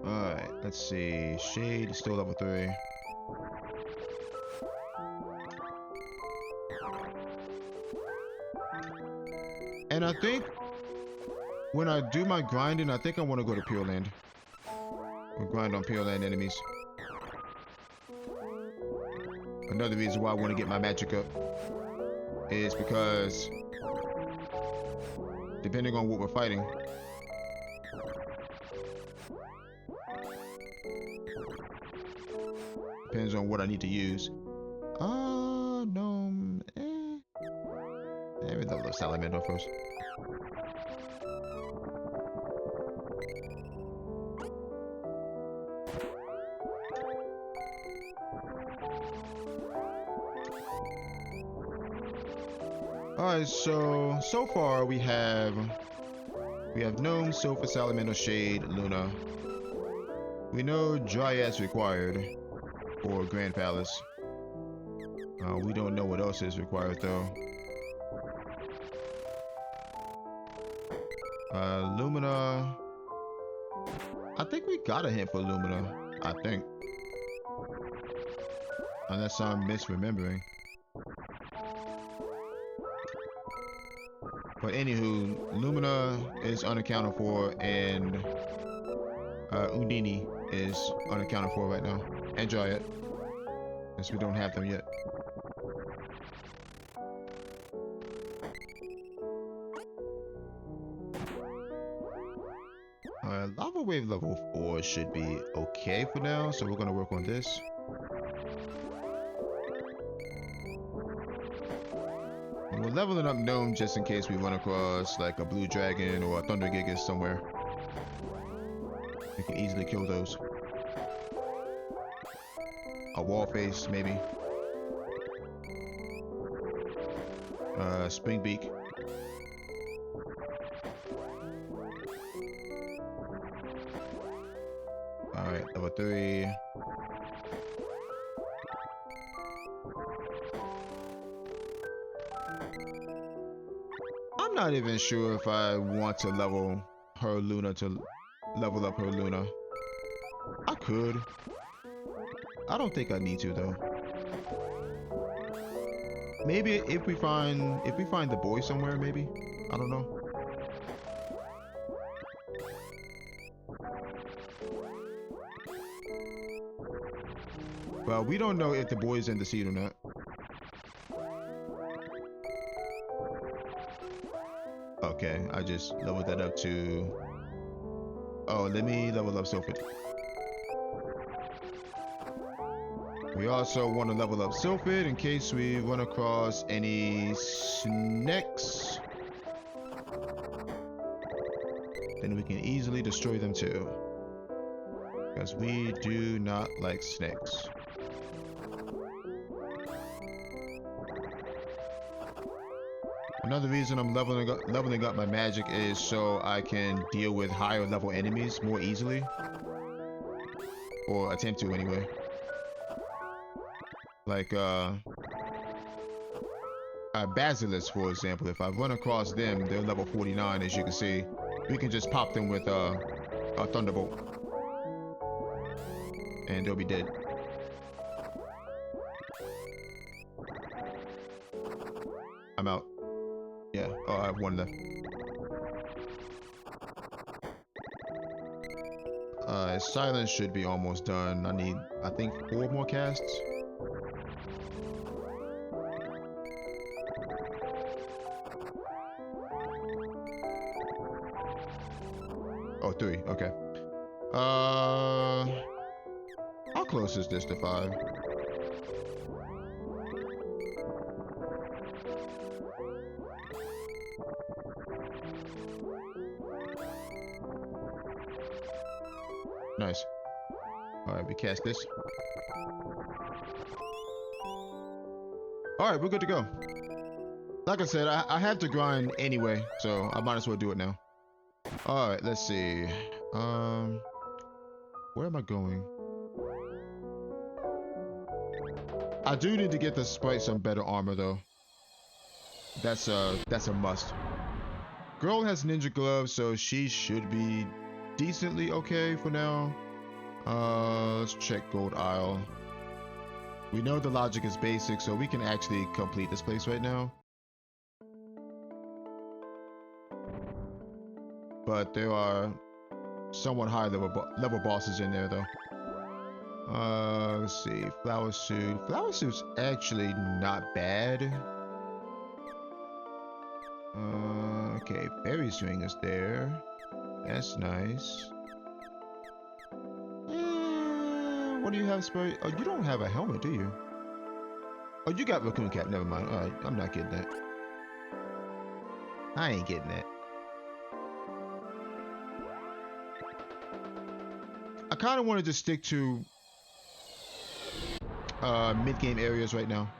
Alright, let's see. Shade is still level 3. And I think when I do my grinding, I think I want to go to Pure Land. Or grind on Pure Land enemies. Another reason why I want to get my magic up is because depending on what we're fighting. Depends on what I need to use. No. Let me level up Salamander first. Alright, so far we have Gnome, Sofa, Salamander, Shade, Luna. We know Dryad's required for Grand Palace. We don't know what else is required though. Lumina. I think we got a hint for Lumina. I think. Unless I'm misremembering. But anywho, Lumina is unaccounted for, and Undini is unaccounted for right now. And Dryad, since we don't have them yet. Lava Wave level 4 should be okay for now, so we're gonna work on this. And we're leveling up Gnome just in case we run across like a Blue Dragon or a Thunder Gigas somewhere. We can easily kill those. A Wall Face, maybe. Spring Beak. Alright, level 3. I'm not even sure if I want to level her Luna to level up her Luna. I could. I don't think I need to though. Maybe if we find the boy somewhere, maybe. I don't know. But we don't know if the boy's in the seed or not. Okay, I just leveled that up to... Oh, let me level up Sylphid. We also want to level up Sylphid in case we run across any snakes. Then we can easily destroy them too. Because we do not like snakes. Another reason I'm leveling up my magic is so I can deal with higher level enemies more easily. Or attempt to anyway. Like Basilisk, for example. If I run across them, they're level 49 as you can see. We can just pop them with a Thunderbolt. And they'll be dead. I'm out. Yeah, oh, I have one left. Silence should be almost done. I need, I think, 4 more casts. Oh, 3, okay. How close is this to 5? Nice. Alright, we cast this. Alright, we're good to go. Like I said, I have to grind anyway, so I might as well do it now. Alright, let's see. Where am I going? I do need to get the Sprite some better armor though. That's a must. Girl has ninja gloves, so she should be decently okay for now. Let's check Gold Isle. We know the logic is basic, so we can actually complete this place right now. But there are somewhat high level bosses in there though. Let's see, Flower Suit. Flower Suit's actually not bad. Okay, berry swing is there. That's nice. What do you have, Spurry? Oh, you don't have a helmet, do you? Oh, you got raccoon cap. Never mind. All right, I'm not getting that. I ain't getting that. I kind of want to just stick to mid-game areas right now.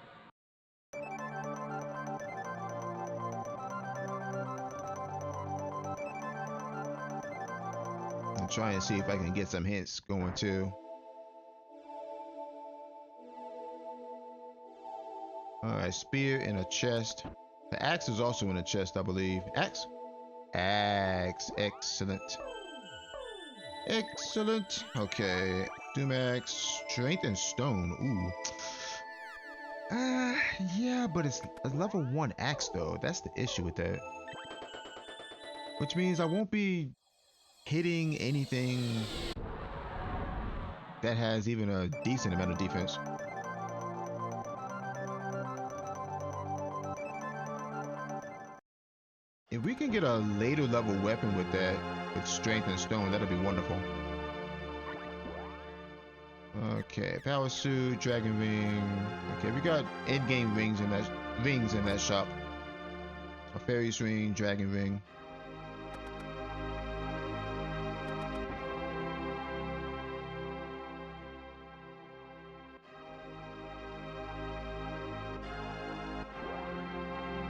And try and see if I can get some hints going too. Alright, spear in a chest. The axe is also in a chest, I believe. Axe? Axe. Excellent. Excellent. Okay. Doom-axe. Strength and stone. Ooh. Yeah, but it's a level 1 axe though. That's the issue with that. Which means I won't be hitting anything that has even a decent amount of defense. If we can get a later level weapon with that, with strength and stone, that'd be wonderful. Okay, power suit, dragon ring. Okay, we got end-game rings in that shop. A fairy's ring, dragon ring.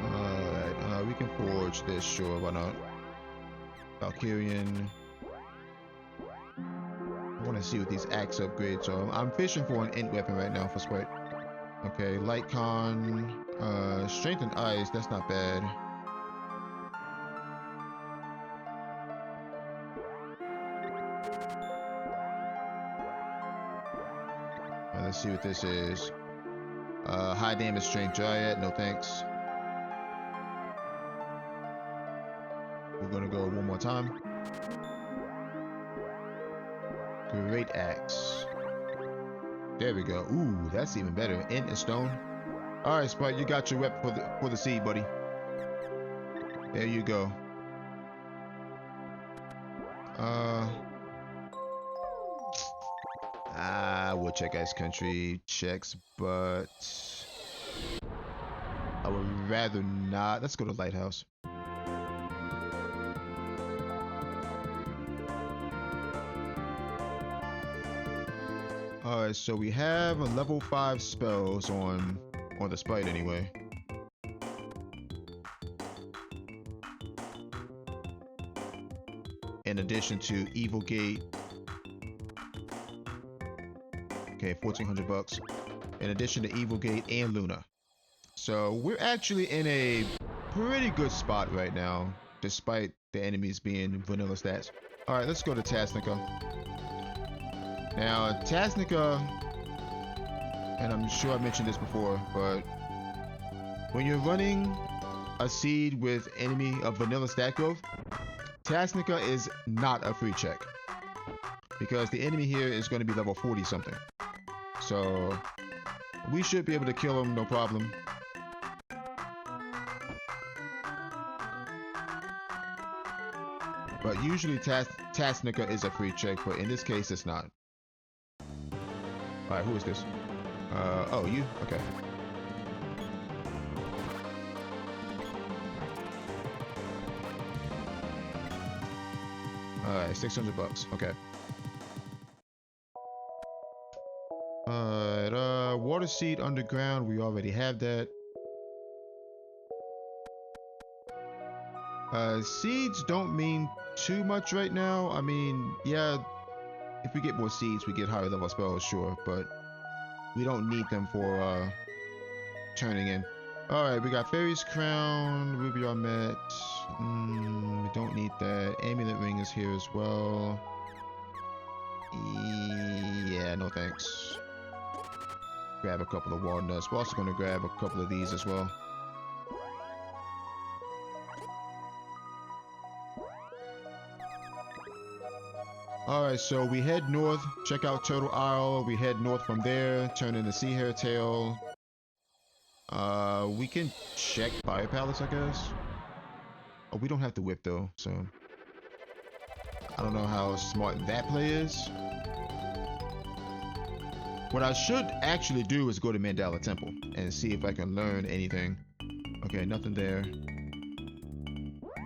Alright, we can forge this, sure, why not? Valkyrian. I want to see what these axe upgrades are. I'm fishing for an int weapon right now for Sprite. Okay, light con, strength and ice, that's not bad. Let's see what this is. High damage strength dryad, no thanks. We're gonna go one more time. Great axe. There we go. Ooh, that's even better. Int and stone. All right, Sprite, you got your weapon for the seed, buddy. There you go. We'll check Ice Country checks, but I would rather not. Let's go to Lighthouse. Alright, so we have a level 5 spells on the Sprite anyway. In addition to Evil Gate. Okay, 1,400 bucks. In addition to Evil Gate and Luna. So we're actually in a pretty good spot right now, despite the enemies being vanilla stats. Alright, let's go to Tasnica. Now, Tasnica, and I'm sure I mentioned this before, but when you're running a seed with enemy of vanilla stat growth, Tasnica is not a free check. Because the enemy here is going to be level 40 something. So, we should be able to kill him, no problem. But usually Tasnica is a free check, but in this case it's not. Alright, who is this? Oh, you? Okay. Alright, 600 bucks. Okay. Alright, water seed underground. We already have that. Seeds don't mean too much right now. I mean, yeah, if we get more seeds, we get higher level spells, sure, but we don't need them for turning in. Alright, we got Fairy's Crown, Ruby Armet. We don't need that. Amulet Ring is here as well. Yeah, no thanks. Grab a couple of walnuts. We're also going to grab a couple of these as well. Alright, so we head north, check out Turtle Isle, we head north from there, turn into Sea Hare Tail. We can check Fire Palace, I guess. Oh, we don't have to whip though, so I don't know how smart that play is. What I should actually do is go to Mandala Temple and see if I can learn anything. Okay, nothing there.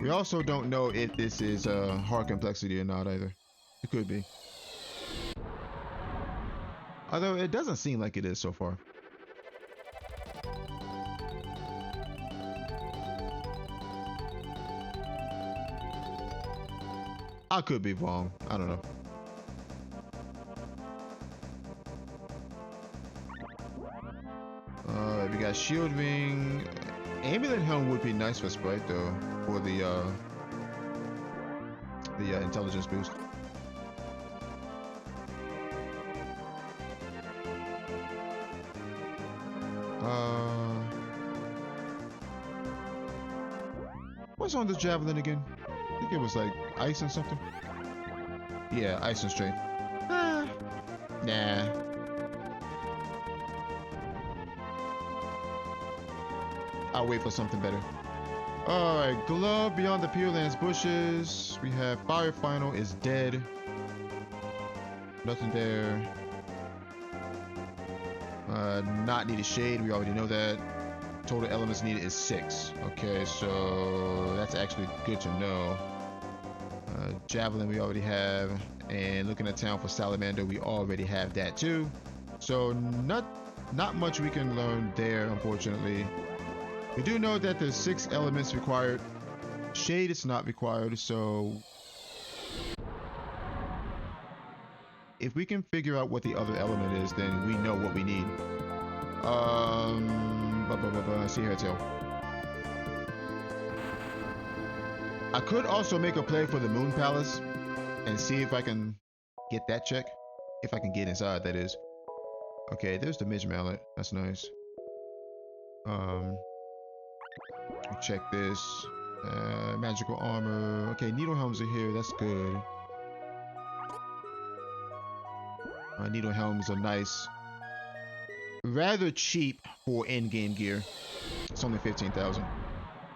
We also don't know if this is hard complexity or not either. It could be. Although it doesn't seem like it is so far. I could be wrong. I don't know. We got Shield Ring. Amulet Helm would be nice for Sprite though, for the intelligence boost. What's on the Javelin again? I think it was like ice and something. Yeah, ice and strength. Nah. I'll wait for something better. Alright, Glove Beyond the Pure Lands Bushes. We have Fire Final is dead. Nothing there. Not needed Shade, we already know that. Total elements needed is 6. Okay, so that's actually good to know. Javelin we already have. And looking at town for Salamander, we already have that too. So not much we can learn there, unfortunately. We do know that there's 6 elements required. Shade is not required, so if we can figure out what the other element is, then we know what we need. See her tail. I could also make a play for the Moon Palace and see if I can get that check. If I can get inside, that is. Okay, there's the Midge Mallet. That's nice. Check this. Magical armor. Okay, needle helms are here. That's good. Needle helms are nice. Rather cheap for in-game gear. It's only 15,000.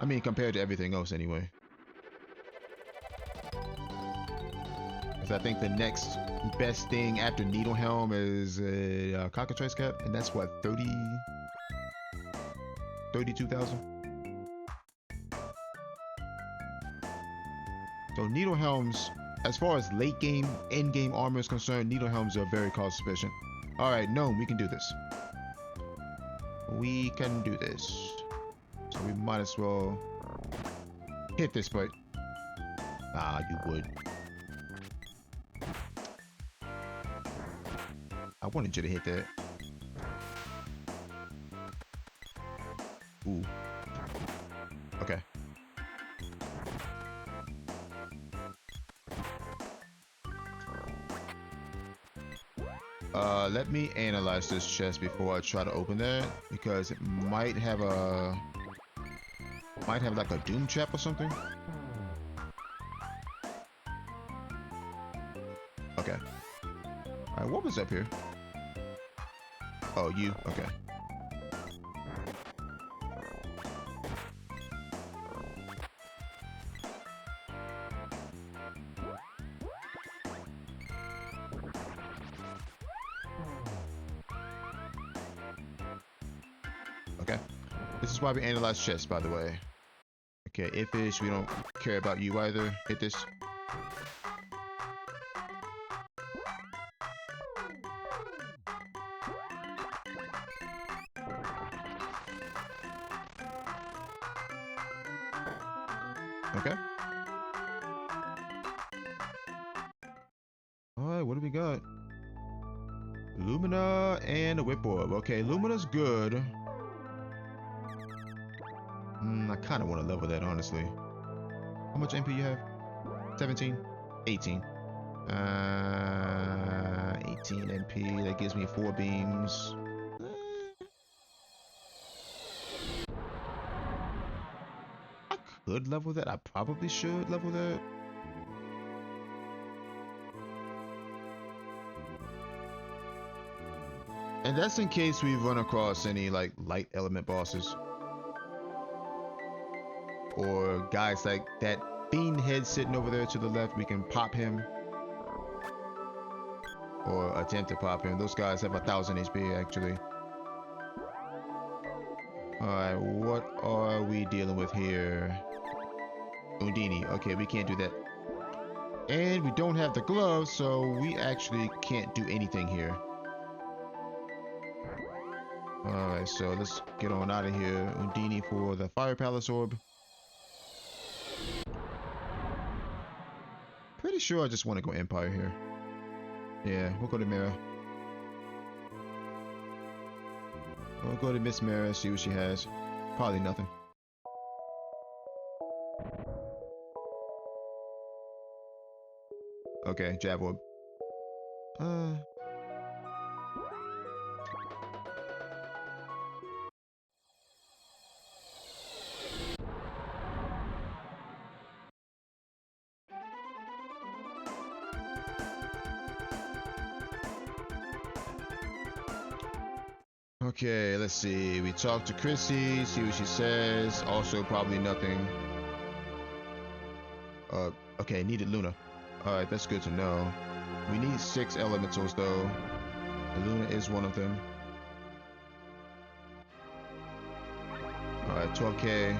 I mean, compared to everything else, anyway. Because I think the next best thing after needle helm is a cockatrice cap, and that's what 32,000. So needle helms, as far as late game, end game armor is concerned, needle helms are very cost efficient. All right, Gnome, we can do this. We can do this. So we might as well hit this fight. Ah, you would. I wanted you to hit that. Ooh. Okay. Let me analyze this chest before I try to open that, because it might have like a doom trap or something. Okay. Alright, what was up here? Oh, you. Okay. Okay. This is why we analyze chests, by the way. Okay, Ifish, we don't care about you either. Hit this. Okay. Alright, what do we got? Lumina and a Whip Orb. Okay, Lumina's good. I kind of want to level that, honestly. How much MP you have? 17? 18. 18 MP. That gives me 4 beams. I could level that. I probably should level that. And that's in case we run across any like light element bosses. or guys like that fiend head sitting over there to the left, we can pop him or attempt to pop him. Those guys have 1,000 HP actually. Alright, what are we dealing with here? Undini. Okay, we can't do that. And we don't have the gloves, so we actually can't do anything here. Alright, so let's get on out of here. Undini for the Fire Palace Orb. Pretty sure I just want to go Empire here. Yeah, we'll go to Mira. We'll go to Miss Mira, see what she has. Probably nothing. Okay, Jab Orb. Okay, let's see. We talk to Chrissy, see what she says. Also, probably nothing. Okay, needed Luna. Alright, that's good to know. We need 6 elementals though. The Luna is one of them. Alright, 12k.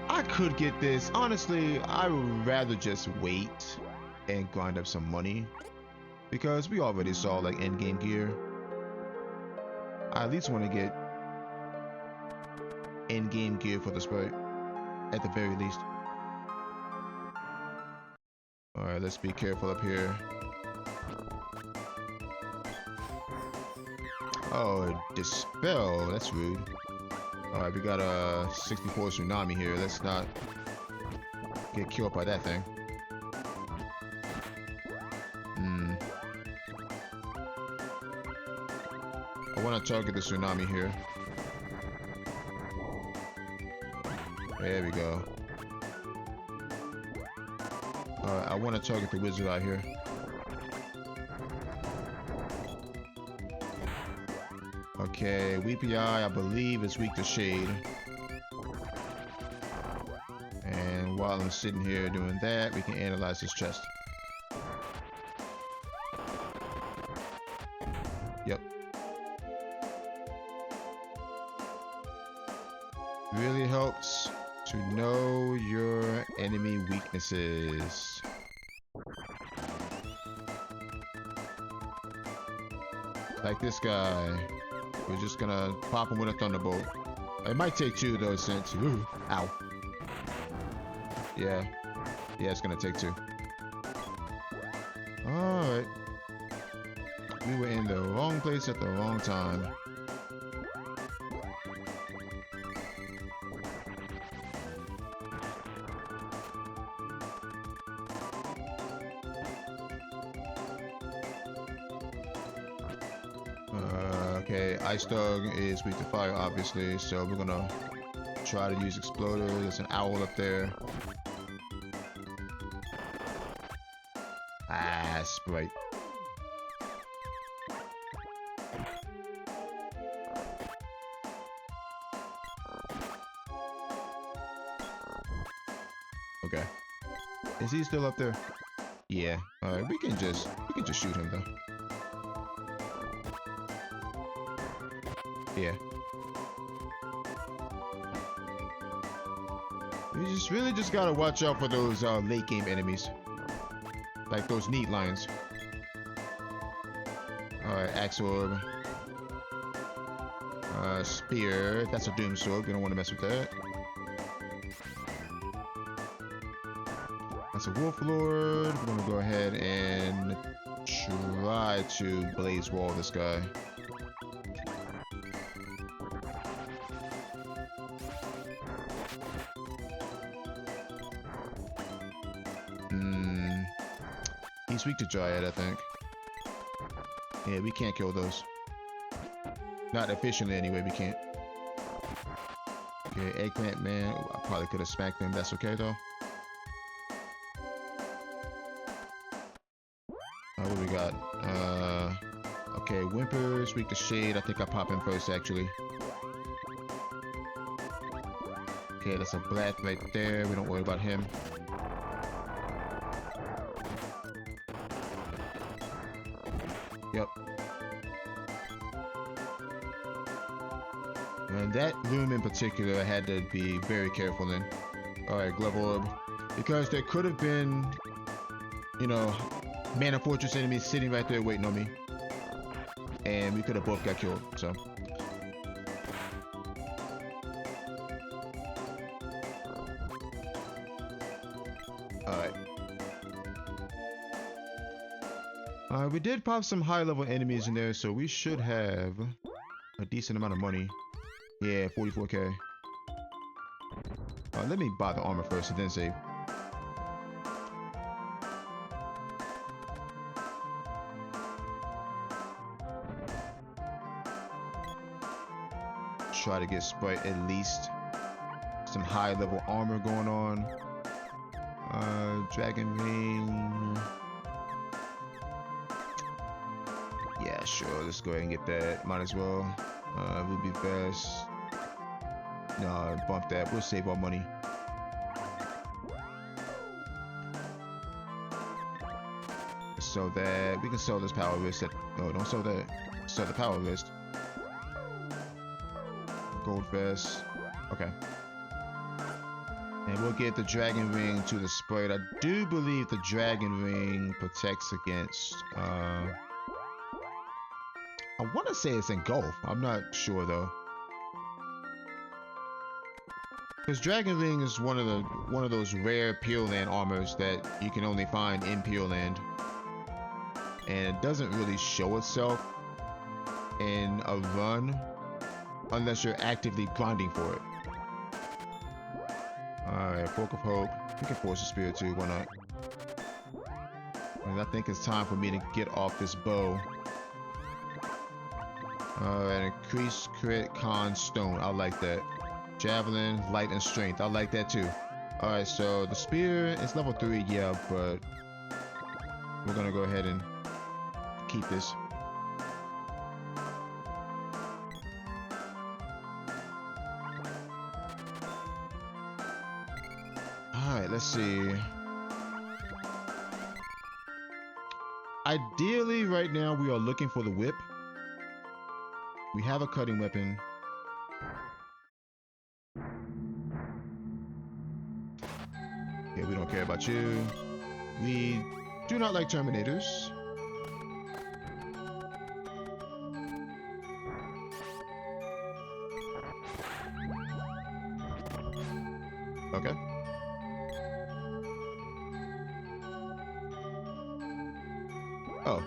I could get this. Honestly, I would rather just wait and grind up some money. Because we already saw like endgame gear. I at least want to get endgame gear for the sprite. At the very least. Alright, let's be careful up here. Oh, Dispel. That's rude. Alright, we got a 64 tsunami here. Let's not get killed by that thing. I want to target the tsunami here. There we go. Alright, I want to target the wizard out here. Okay, Weepy Eye, I believe, is weak to shade. And while I'm sitting here doing that, we can analyze this chest. Yep. Really helps to know your enemy weaknesses. Like this guy. We're just gonna pop him with a thunderbolt. It might take 2 though, since ow. Yeah, it's gonna take 2. Alright. We were in the wrong place at the wrong time. Okay, Ice Dog is weak to fire, obviously, so we're gonna try to use Exploder. There's an owl up there. Ah, Sprite. Okay. Is he still up there? Yeah. Alright, we can just shoot him though. Yeah. You really just gotta watch out for those late game enemies. Like those neat lions. Alright, Axe Orb. Spear. That's a Doom Sword. We don't want to mess with that. That's a Wolf Lord. We're gonna go ahead and try to Blaze Wall this guy. He's weak to Dryad, I think. Yeah, we can't kill those. Not efficiently anyway, we can't. Okay, Eggplant Man. I probably could have smacked him. That's okay though. We'll we got? Okay, Whimpers, weak to shade. I think I pop him first, actually. Okay, that's a black right there. We don't worry about him. Yep. And that room in particular, I had to be very careful in. Alright, Glove Orb. Because there could have been, you know, Mana Fortress enemies sitting right there waiting on me. And we could have both got killed, so. Alright. We did pop some high level enemies in there, so we should have a decent amount of money. Yeah, 44k. Let me buy the armor first and then save. Try to get Sprite at least some high level armor going on. Dragon Ring. Yeah, sure. Let's go ahead and get that. Might as well. Ruby Vest. No, bump that. We'll save our money. So that we can sell this power wrist. No, don't sell that. Sell the power wrist. Gold vest. Okay. And we'll get the dragon ring to the Sprite. I do believe the dragon ring protects against I want to say it's engulf. I'm not sure though. Because Dragon Ring is one of those rare Pure Land armors that you can only find in Pure Land. And it doesn't really show itself in a run unless you're actively grinding for it. Alright, Fork of Hope. We can force a spear too, why not? And I think it's time for me to get off this bow. Alright, increase crit con stone. I like that. Javelin, light, and strength. I like that too. Alright, so the spear is level 3, yeah, but we're gonna go ahead and keep this. Alright, let's see. Ideally, right now, we are looking for the whip. We have a cutting weapon. Okay, we don't care about you. We do not like Terminators. Okay. Oh.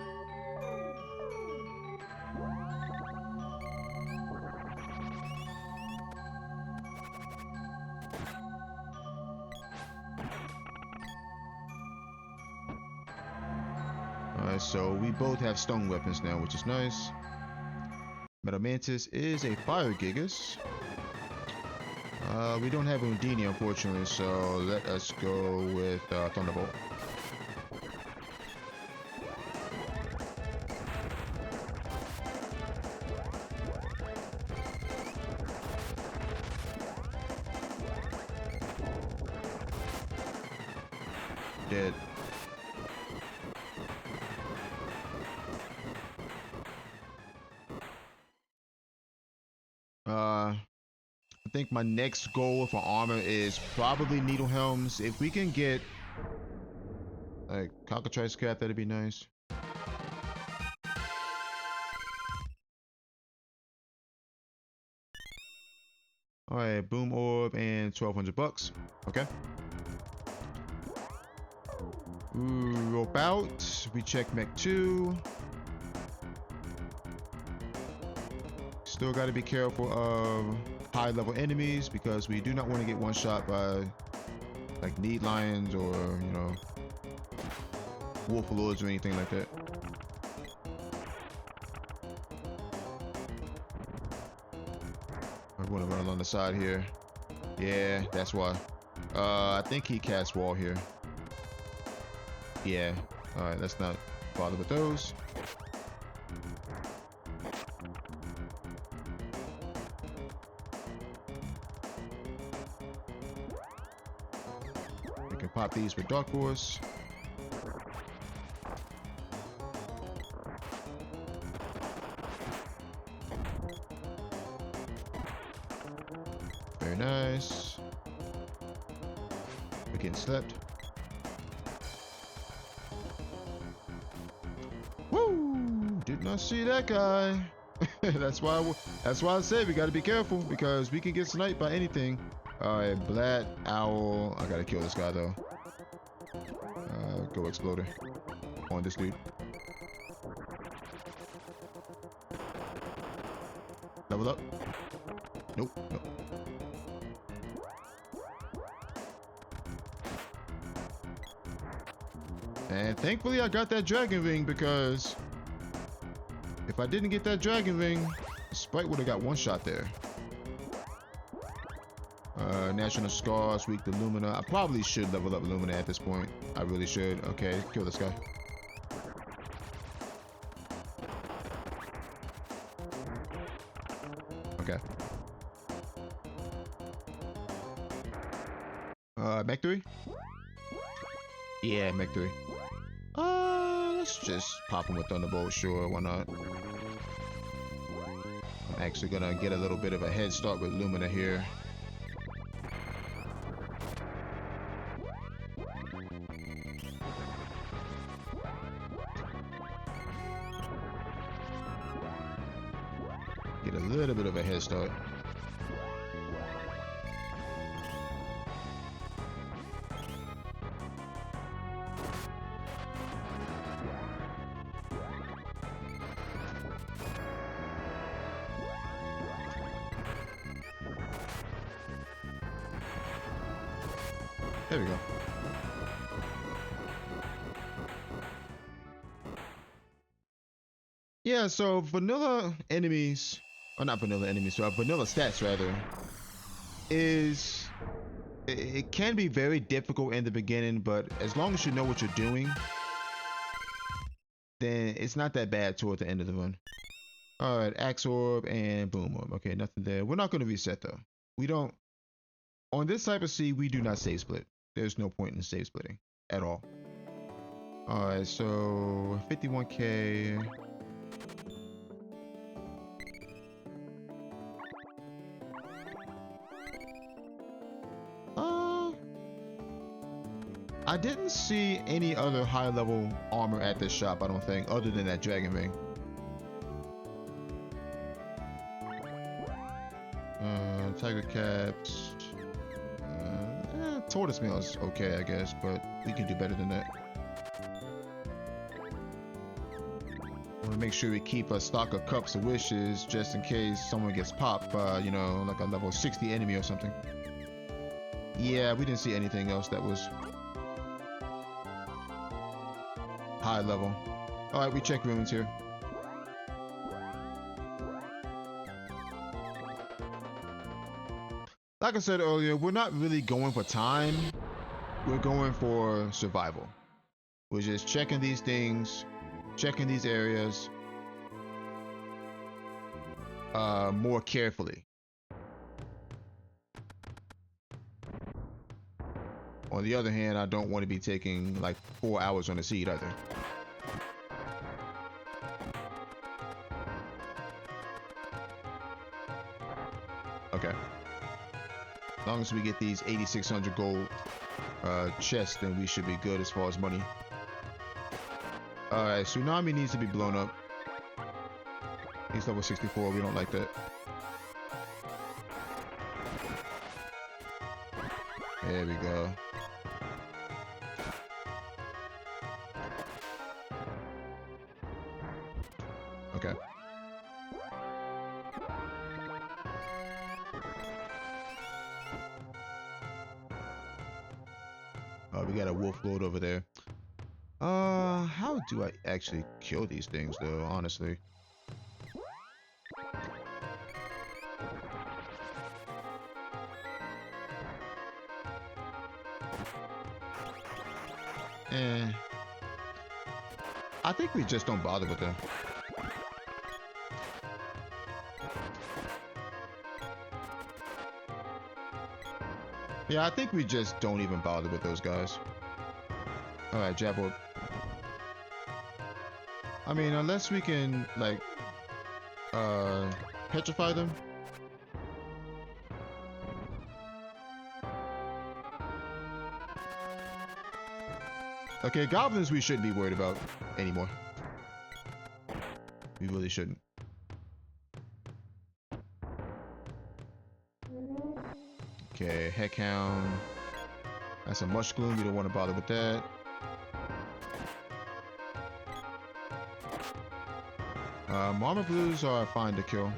Alright, so we both have stone weapons now, which is nice. Metal Mantis is a Fire Gigas. We don't have Undini, unfortunately, so let us go with Thunderbolt. Dead. I think my next goal for armor is probably Needle Helms. If we can get like Cockatrice Cap, that'd be nice. Alright, Boom Orb and 1200 bucks. Okay. Ooh, rope out. We check Mech 2. Still got to be careful of high level enemies because we do not want to get one shot by like Need Lions or, you know, Wolf Lords or anything like that. I want to run along the side here. Yeah, that's why. I think he cast wall here. Yeah. All right, let's not bother with those. We can pop these with Dark Force. Very nice. We're getting slept. Woo! Did not see that guy. that's why I say we got to be careful because we can get sniped by anything. All right, Black Owl. I gotta kill this guy though. Go Exploder on this dude. Level up. Nope. Nope. And thankfully I got that dragon ring, because if I didn't get that dragon ring, Sprite would have got one shot there. National Scars, weak to Lumina. I probably should level up Lumina at this point. I really should. Okay, kill this guy. Okay. Mech 3? Yeah, Mech 3. Let's just pop him with Thunderbolt. Sure, why not? I'm actually gonna get a little bit of a head start with Lumina here. Get a little bit of a head start. There we go. Yeah, so vanilla enemies, or not vanilla enemies, so vanilla stats rather, it can be very difficult in the beginning, but as long as you know what you're doing, then it's not that bad toward the end of the run. All right, Axe Orb and Boom Orb. Okay, nothing there. We're not going to reset though. We don't, on this type of sea, we do not save split. There's no point in save splitting at all. All right, so 51K. I didn't see any other high level armor at this shop, I don't think, other than that dragon ring. Tiger caps. Tortoise mail is okay, I guess, but we can do better than that. Want to make sure we keep a stock of cups of wishes just in case someone gets popped by, you know, like a level 60 enemy or something. Yeah, we didn't see anything else that was high level. All right, we check ruins here. Like I said earlier, we're not really going for time. We're going for survival. We're just checking these things, checking these areas more carefully. On the other hand, I don't want to be taking like 4 hours on the seed either. Okay. As long as we get these 8,600 gold chests, then we should be good as far as money. Alright, Tsunami needs to be blown up. He's level 64, we don't like that. There we go. Okay. We got a wolf lord over there. How do I actually kill these things though, honestly? I think we just don't bother with them. Yeah, I think we just don't even bother with those guys. Alright, jab orb. I mean, unless we can, like, petrify them. Okay, goblins we shouldn't be worried about anymore. We really shouldn't. Okay, Heckhound. That's a Mush Gloom. We don't want to bother with that. Marmor Blues are fine to kill.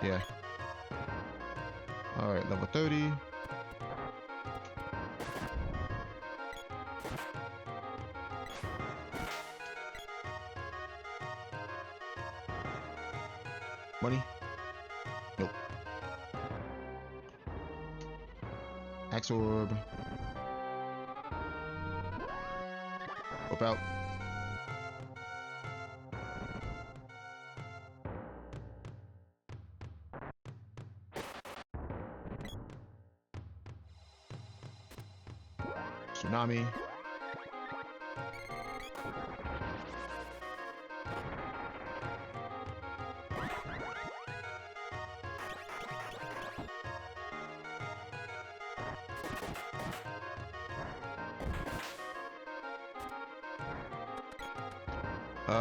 Yeah. Alright, level 30. Money? Nope. Axe Orb. Up out. Tsunami.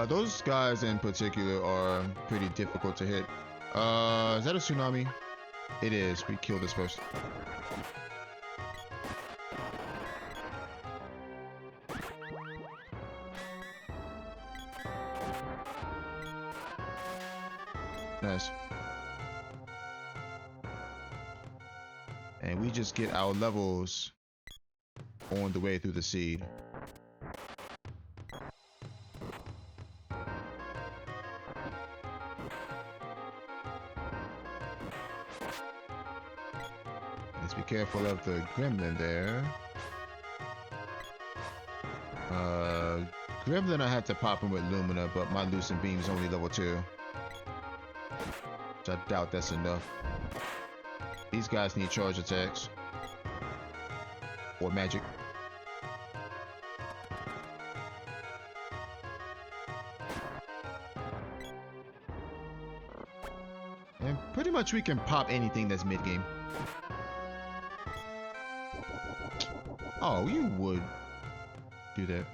Those guys in particular are pretty difficult to hit. Is that a tsunami? It is. We killed this first. Nice. And we just get our levels on the way through the seed. Let's be careful of the gremlin there. Gremlin I had to pop him with Lumina, but my Lucent Beam is only level 2. Which I doubt that's enough. These guys need charge attacks. Or magic. And pretty much we can pop anything that's mid-game. Oh, you would do that.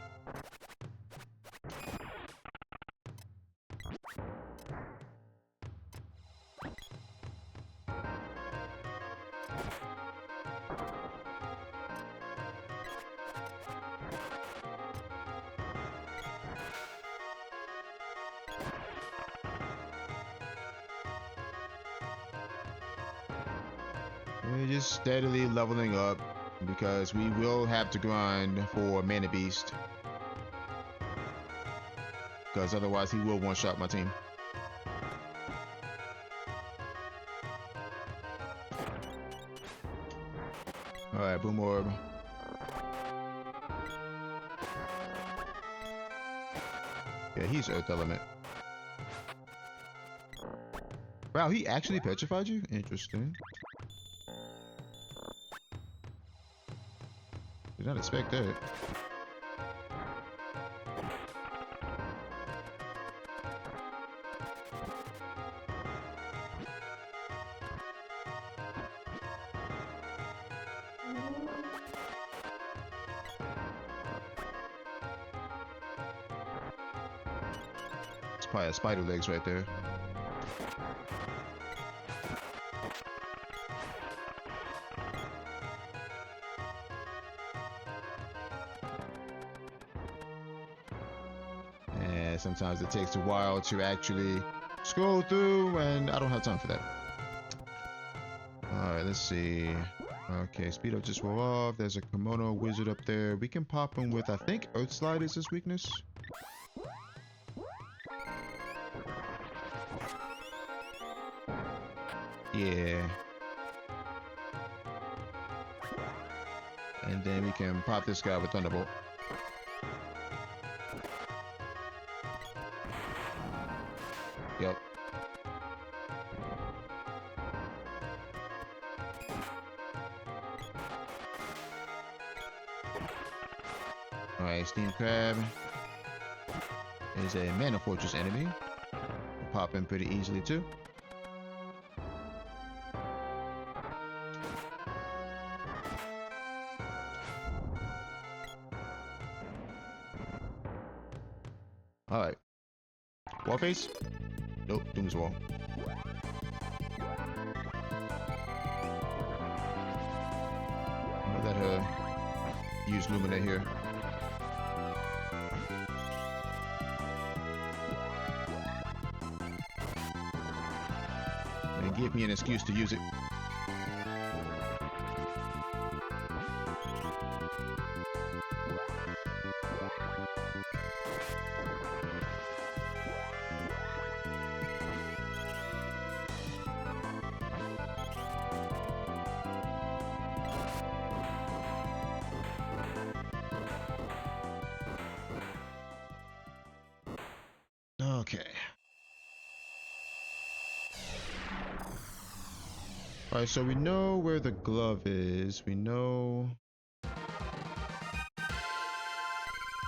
We're just steadily leveling up because we will have to grind for Mana Beast. Because otherwise he will one-shot my team. Alright, Boom Orb. Yeah, he's Earth Element. Wow, he actually petrified you? Interesting. Did not expect that. It's probably a spider legs right there. Sometimes it takes a while to actually scroll through, and I don't have time for that. Alright, let's see. Okay, speed up just wore off. There's a kimono wizard up there. We can pop him with, I think, Earth Slide is his weakness. Yeah. And then we can pop this guy with Thunderbolt. Yep. Alright, Steam Crab is a Mana Fortress enemy. We'll pop in pretty easily too. Alright. Warface? Nope, Doom's Wall. I'm gonna let her use Lumina here. And give me an excuse to use it. Okay. Alright, so we know where the glove is. We know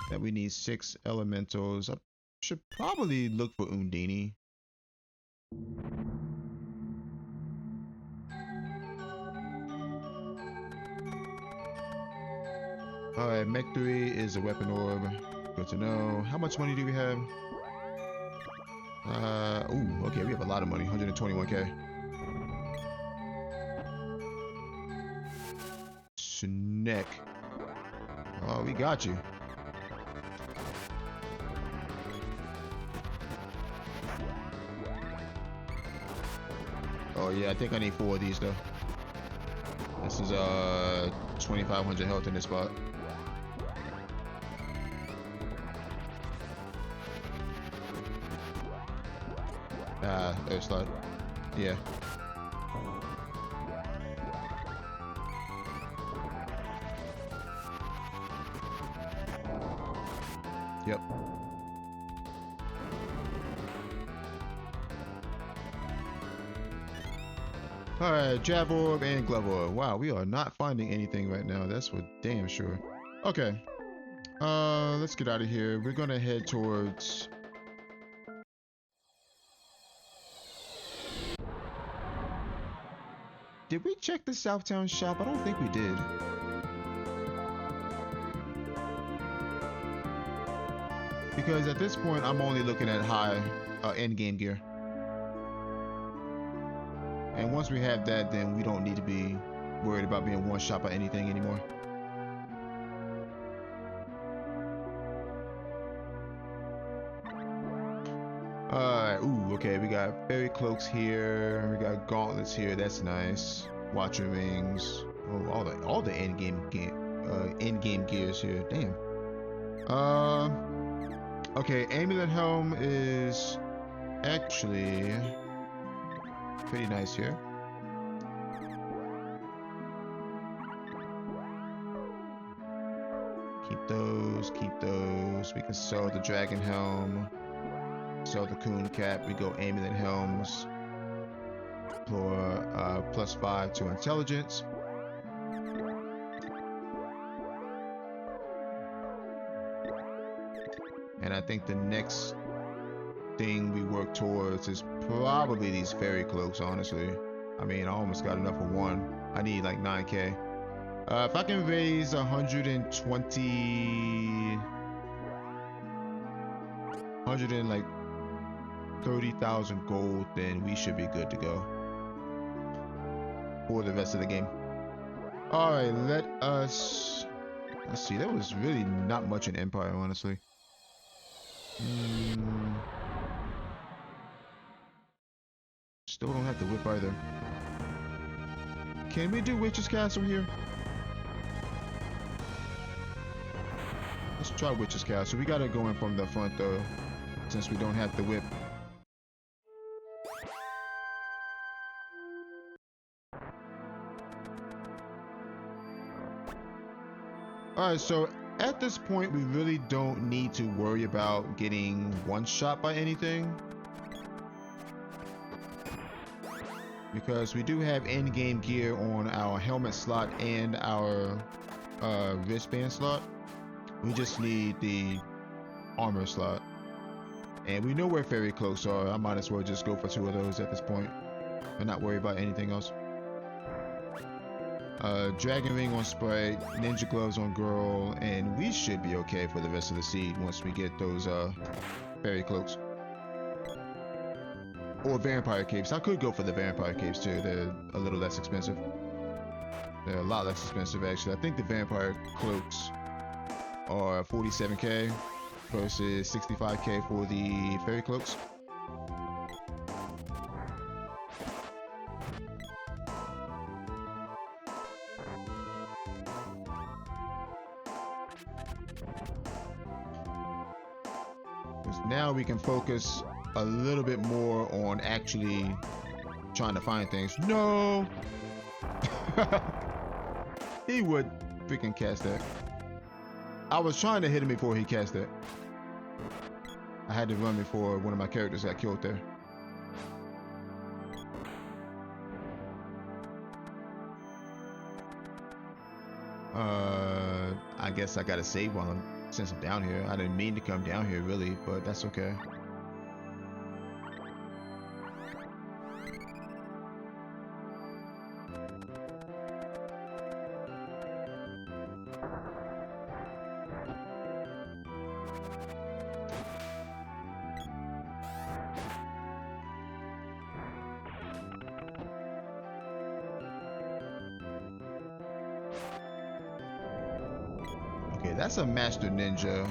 that we need 6 elementals. I should probably look for Undini. Alright, Mech 3 is a weapon orb. Good to know. How much money do we have? Ooh, okay, we have a lot of money. 121k. Snack. Oh, we got you. Oh yeah, I think I need 4 of these though. This is 2,500 health in this spot. Air slide. Yeah. Yep. Alright, Jab Orb and Glove Orb. Wow, we are not finding anything right now. That's for damn sure. Okay. Let's get out of here. We're gonna head towards... Did we check the Southtown shop? I don't think we did. Because at this point, I'm only looking at high end-game gear. And once we have that, then we don't need to be worried about being one shot by anything anymore. Alright, ooh, okay, we got fairy cloaks here, we got gauntlets here, that's nice. Watcher rings. Oh, all the end-game gears here, damn. Okay, Amulet Helm is actually pretty nice here. Keep those, keep those. We can sell the Dragon Helm, sell the Coon Cap. We go Amulet Helms for +5 to intelligence. And I think the next thing we work towards is probably these fairy cloaks, honestly. I mean, I almost got enough for one. I need like 9k. If I can raise 30,000 gold, then we should be good to go for the rest of the game. All right, let's see. There was really not much in Empire, honestly. Still don't have the whip either. Can we do Witch's Castle here? Let's try Witch's Castle. We gotta go in from the front though, since we don't have the whip. Alright, so at this point, we really don't need to worry about getting one shot by anything, because we do have in-game gear on our helmet slot and our wristband slot. We just need the armor slot. And we know where fairy cloaks are. I might as well just go for 2 of those at this point and not worry about anything else. Dragon ring on Sprite, ninja gloves on girl, and we should be okay for the rest of the seed once we get those fairy cloaks. Or vampire capes. I could go for the vampire capes too. They're a little less expensive. They're a lot less expensive actually. I think the vampire cloaks are 47k versus 65k for the fairy cloaks. Now we can focus a little bit more on actually trying to find things. No! He would freaking cast that. I was trying to hit him before he cast that. I had to run before one of my characters got killed there. I guess I gotta save while since I'm down here. I didn't mean to come down here really, but that's okay. Okay, that's a master ninja.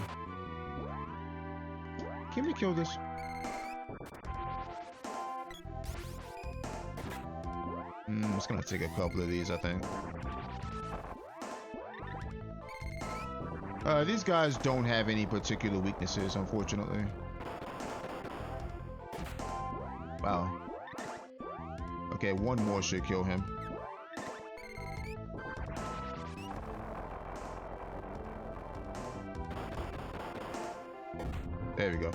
Can we kill this? It's gonna take a couple of these, I think. These guys don't have any particular weaknesses, unfortunately. Wow. Okay, one more should kill him. There we go.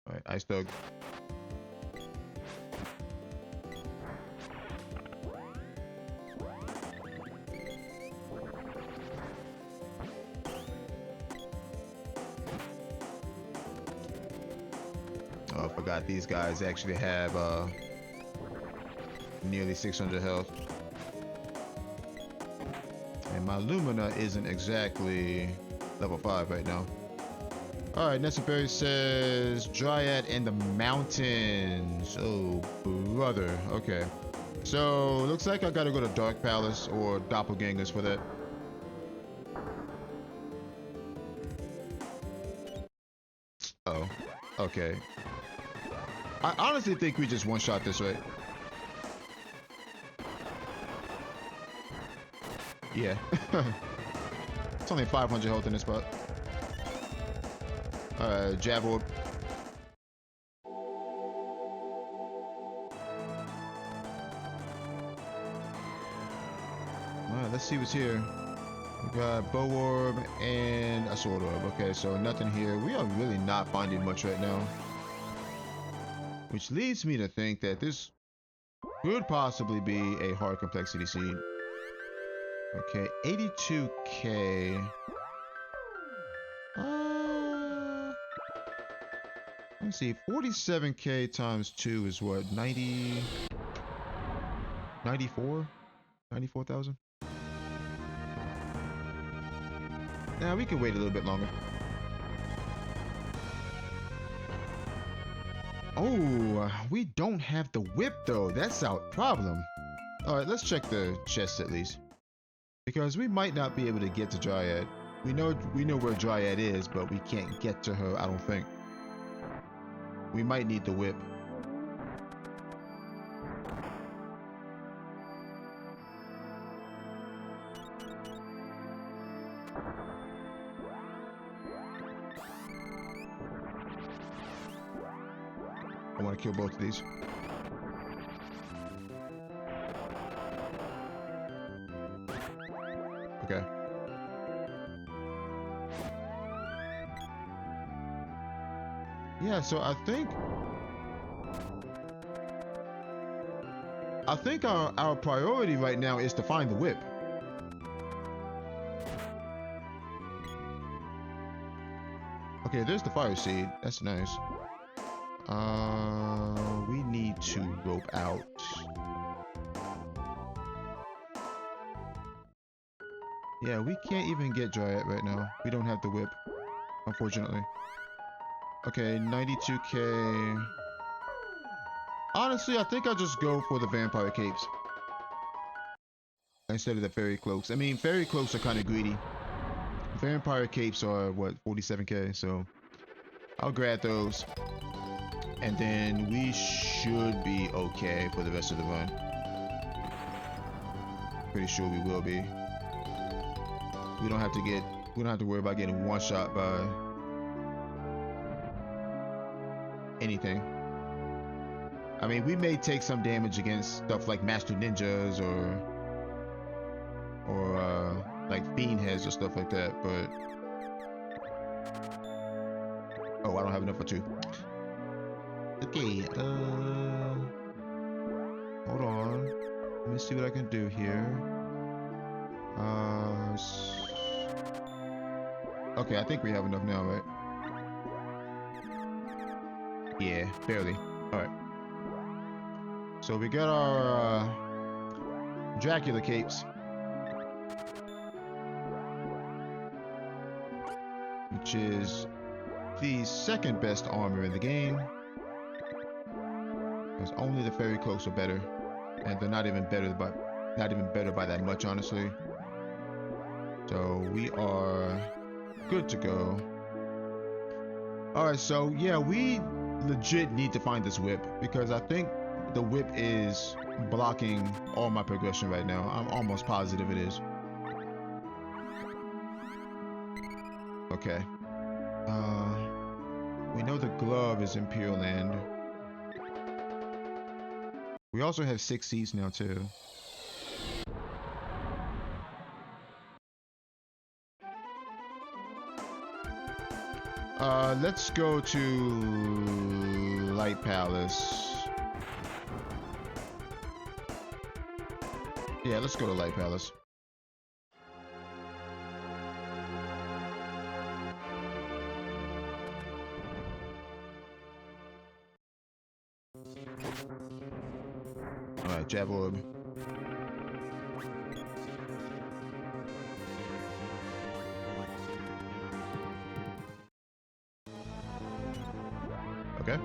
All right, Ice Dog. Oh, I forgot these guys actually have nearly 600 health. And my Lumina isn't exactly level 5 right now. Alright, Necessary says Dryad in the mountains. Oh, brother. Okay. So, looks like I gotta go to Dark Palace or Doppelgangers for that. Oh, okay. I honestly think we just one-shot this, right? Yeah. It's only 500 health in this spot. Jab orb. Alright, let's see what's here. We got bow orb and a sword orb. Okay, so nothing here. We are really not finding much right now. Which leads me to think that this could possibly be a hard complexity seed. Okay, 82k. Let's see, 47k times 2 is what? 90... 94? 94,000? Now we can wait a little bit longer. Oh, we don't have the whip though. That's our problem. Alright, let's check the chest at least. Because we might not be able to get to Dryad. We know where Dryad is, but we can't get to her, I don't think. We might need the whip. I want to kill both of these. Yeah, so I think our priority right now is to find the whip. Okay, there's the fire seed. That's nice. We need to rope out. Yeah, we can't even get Dryad right now. We don't have the whip, unfortunately. Okay, 92k. Honestly, I think I'll just go for the vampire capes instead of the fairy cloaks. I mean, fairy cloaks are kind of greedy. Vampire capes are what, 47k, so I'll grab those. And then we should be okay for the rest of the run. Pretty sure we will be. We don't have to worry about getting one shot by anything. I mean, we may take some damage against stuff like Master Ninjas or like Fiend Heads or stuff like that, but oh, I don't have enough for two. Okay, hold on. Let me see what I can do here. Okay, I think we have enough now, right? Yeah, barely. Alright. So we got our Dracula capes. Which is the second best armor in the game. Because only the fairy cloaks are better. And they're not even better by that much, honestly. So we are good to go. Alright, so yeah, we legit need to find this whip because I think the whip is blocking all my progression right now. I'm almost positive it is. Okay. We know the glove is Imperial Land. We also have 6 seats now too. Let's go to Light Palace. Yeah, let's go to Light Palace. Alright, Jab Orb. Okay.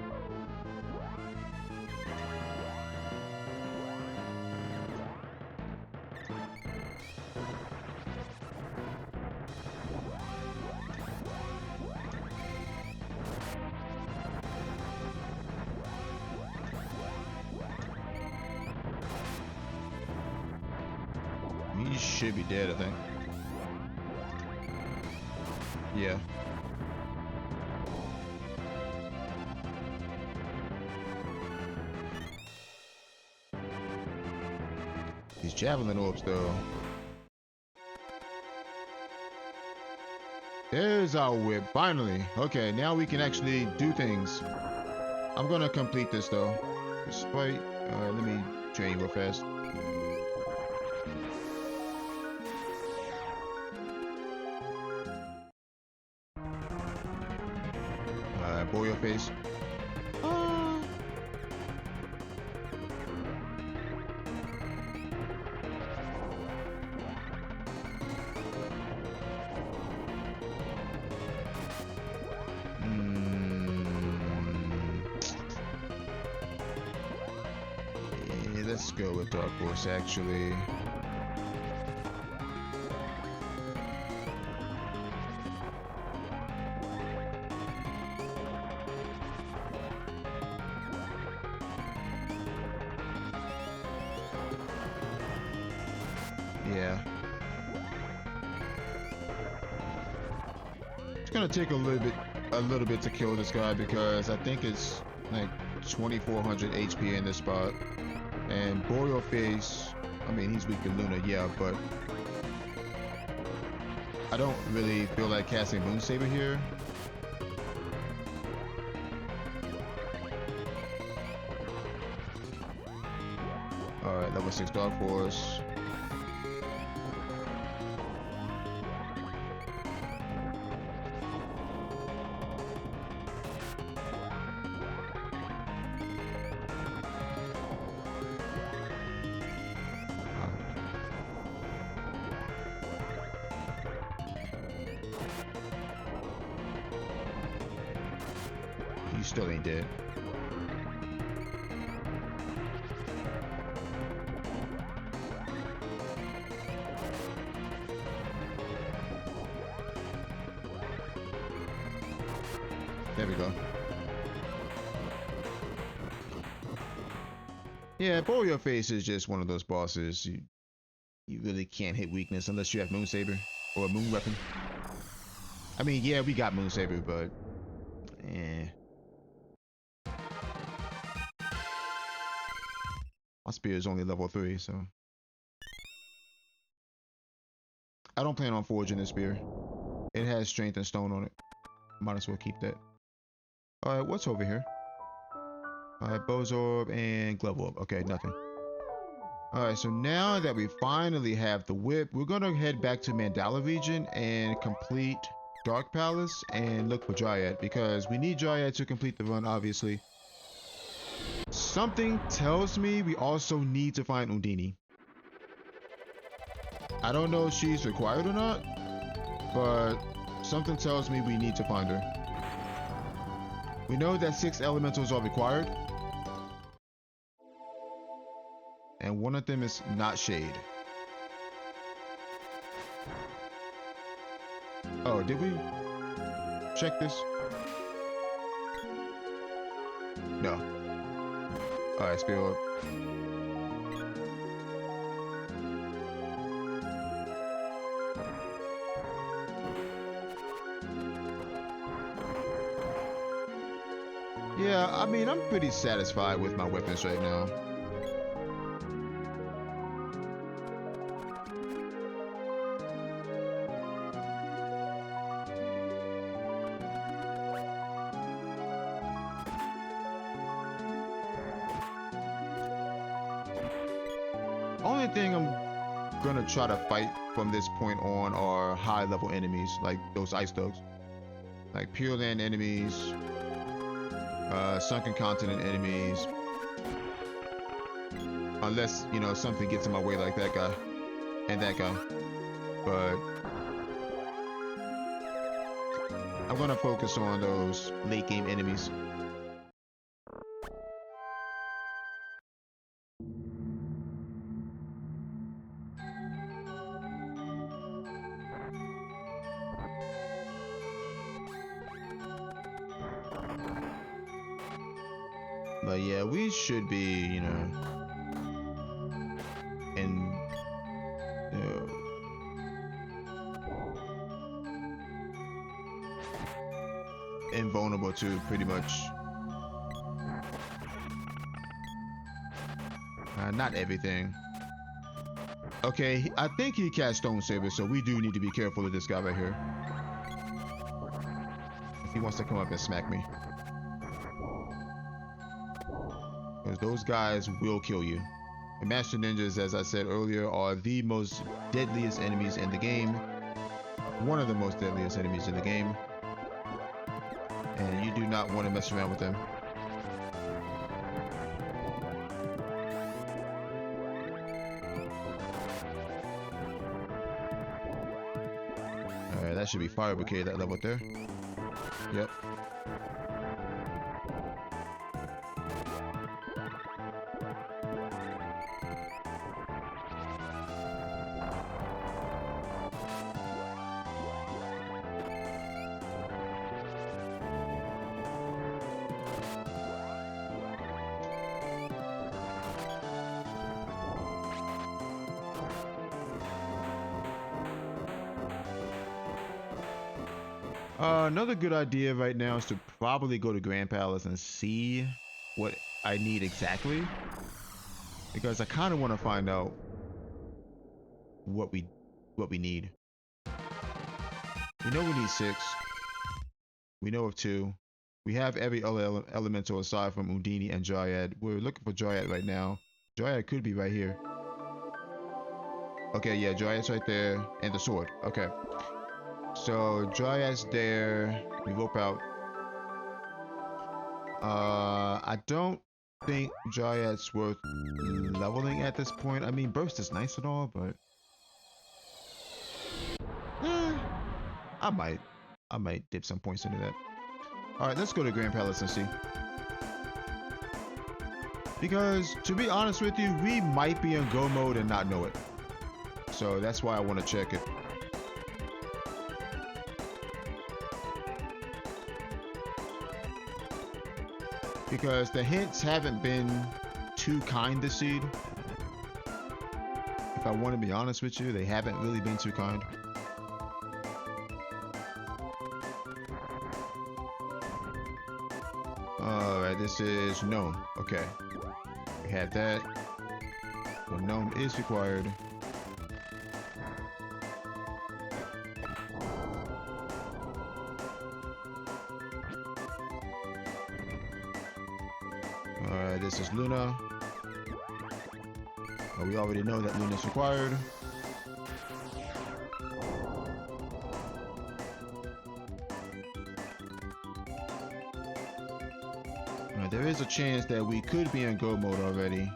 He should be dead, I think. Yeah. These javelin orbs, though. There's our whip, finally. Okay, now we can actually do things. I'm gonna complete this, though. Despite, let me train real fast. Boil your face. Yeah, let's go with Dark Horse, actually. Yeah. It's gonna take a little bit to kill this guy because I think it's like 2400 HP in this spot. And Boreal Face, I mean, he's weak to Luna, yeah, but I don't really feel like casting Moon Saber here. Alright, level 6 Dark Force. You still ain't dead. There we go. Yeah, Blow Your Face is just one of those bosses. You really can't hit weakness unless you have Moon Saber or a Moon Weapon. I mean, yeah, we got Moon Saber, but my spear is only level 3, so I don't plan on forging this spear. It has strength and stone on it. Might as well keep that. Alright, what's over here? Alright, Bow's Orb and Glove Orb. Okay, nothing. Alright, so now that we finally have the whip, we're gonna head back to Mandala region and complete Dark Palace and look for Dryad, because we need Dryad to complete the run, obviously. Something tells me we also need to find Undine. I don't know if she's required or not, but something tells me we need to find her. We know that 6 elementals are required, and one of them is not Shade. Oh, did we check this? No. Alright, Spear Orb. Yeah, I mean, I'm pretty satisfied with my weapons right now. Only thing I'm gonna try to fight from this point on are high level enemies, like those ice dogs. Like Pure Land enemies, Sunken Continent enemies. Unless, you know, something gets in my way like that guy and that guy. But I'm gonna focus on those late game enemies. But yeah, we should be, you know, invulnerable to pretty much not everything. Okay, I think he cast Stone Saber, so we do need to be careful of this guy right here. If he wants to come up and smack me. Because those guys will kill you. The Master Ninjas, as I said earlier, are the most deadliest enemies in the game. One of the most deadliest enemies in the game. And you do not want to mess around with them. Alright, that should be Fire Bouquet, that level there. Yep. Another good idea right now is to probably go to Grand Palace and see what I need exactly, because I kind of want to find out what we need. We know we need 6. We know of 2. We have every other elemental aside from Undine and Dryad. We're looking for Dryad right now. Dryad could be right here. Okay, yeah, Dryad's right there. And the sword. Okay. So, Dryad's there. We rope out. I don't think Dryad's worth leveling at this point. I mean, Burst is nice and all, but... I might dip some points into that. Alright, let's go to Grand Palace and see. Because, to be honest with you, we might be in go mode and not know it. So that's why I want to check it. Because the hints haven't been too kind this seed. If I want to be honest with you, they haven't really been too kind. Alright, this is Gnome. Okay. We have that. So Gnome is required. Alright, this is Luna. Well, we already know that Luna is required. There is a chance that we could be in go mode already,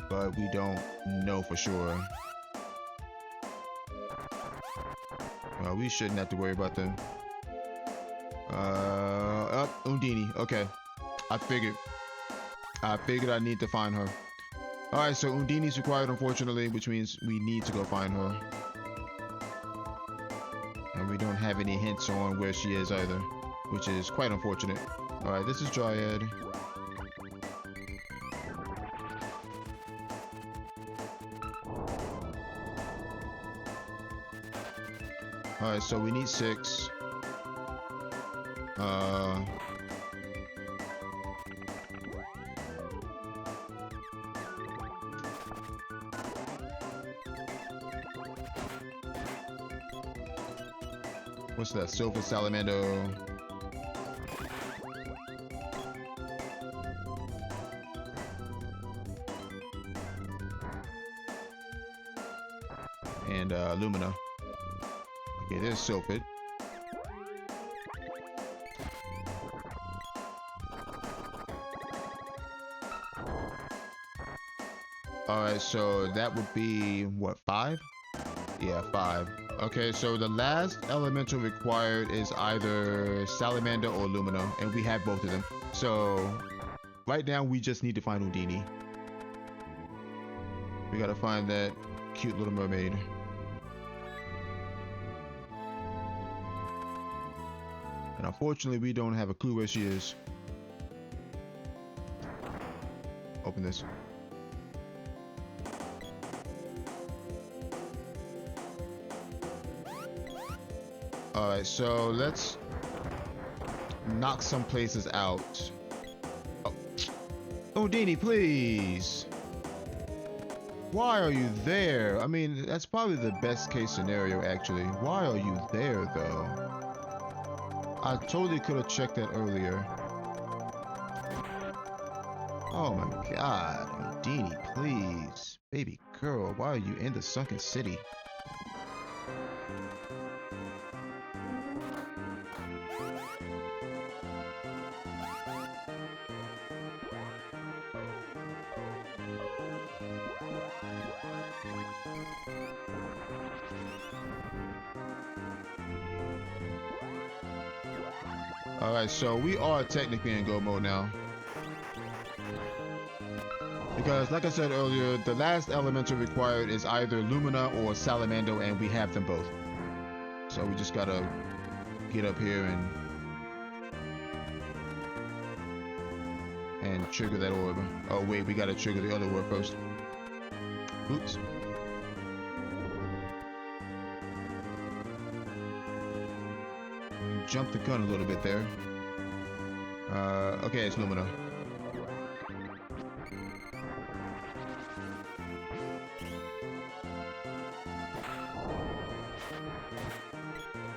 but we don't know for sure. Well, we shouldn't have to worry about them. Undini. Okay. I figured I need to find her. Alright, so Undini's required, unfortunately, which means we need to go find her. And we don't have any hints on where she is either, which is quite unfortunate. Alright, this is Dryad. Alright, so we need 6. What's that? Silver Salamander. And Lumina. Okay, there's Sylphid. Alright, so that would be, what, 5? Yeah, 5. Okay, so the last elemental required is either Salamander or Lumina, and we have both of them. So, right now we just need to find Undini. We gotta find that cute little mermaid. And unfortunately, we don't have a clue where she is. Open this. Alright, so let's knock some places out. Oh. Undini, please! Why are you there? I mean, that's probably the best case scenario, actually. Why are you there, though? I totally could have checked that earlier. Oh my god, Undini, please. Baby girl, why are you in the sunken city? Alright, so we are technically in go mode now. Because, like I said earlier, the last elemental required is either Lumina or Salamander, and we have them both. So we just gotta get up here and trigger that orb. Oh wait, we gotta trigger the other orb first. Oops. Jumped the gun a little bit there. Okay, it's Lumina.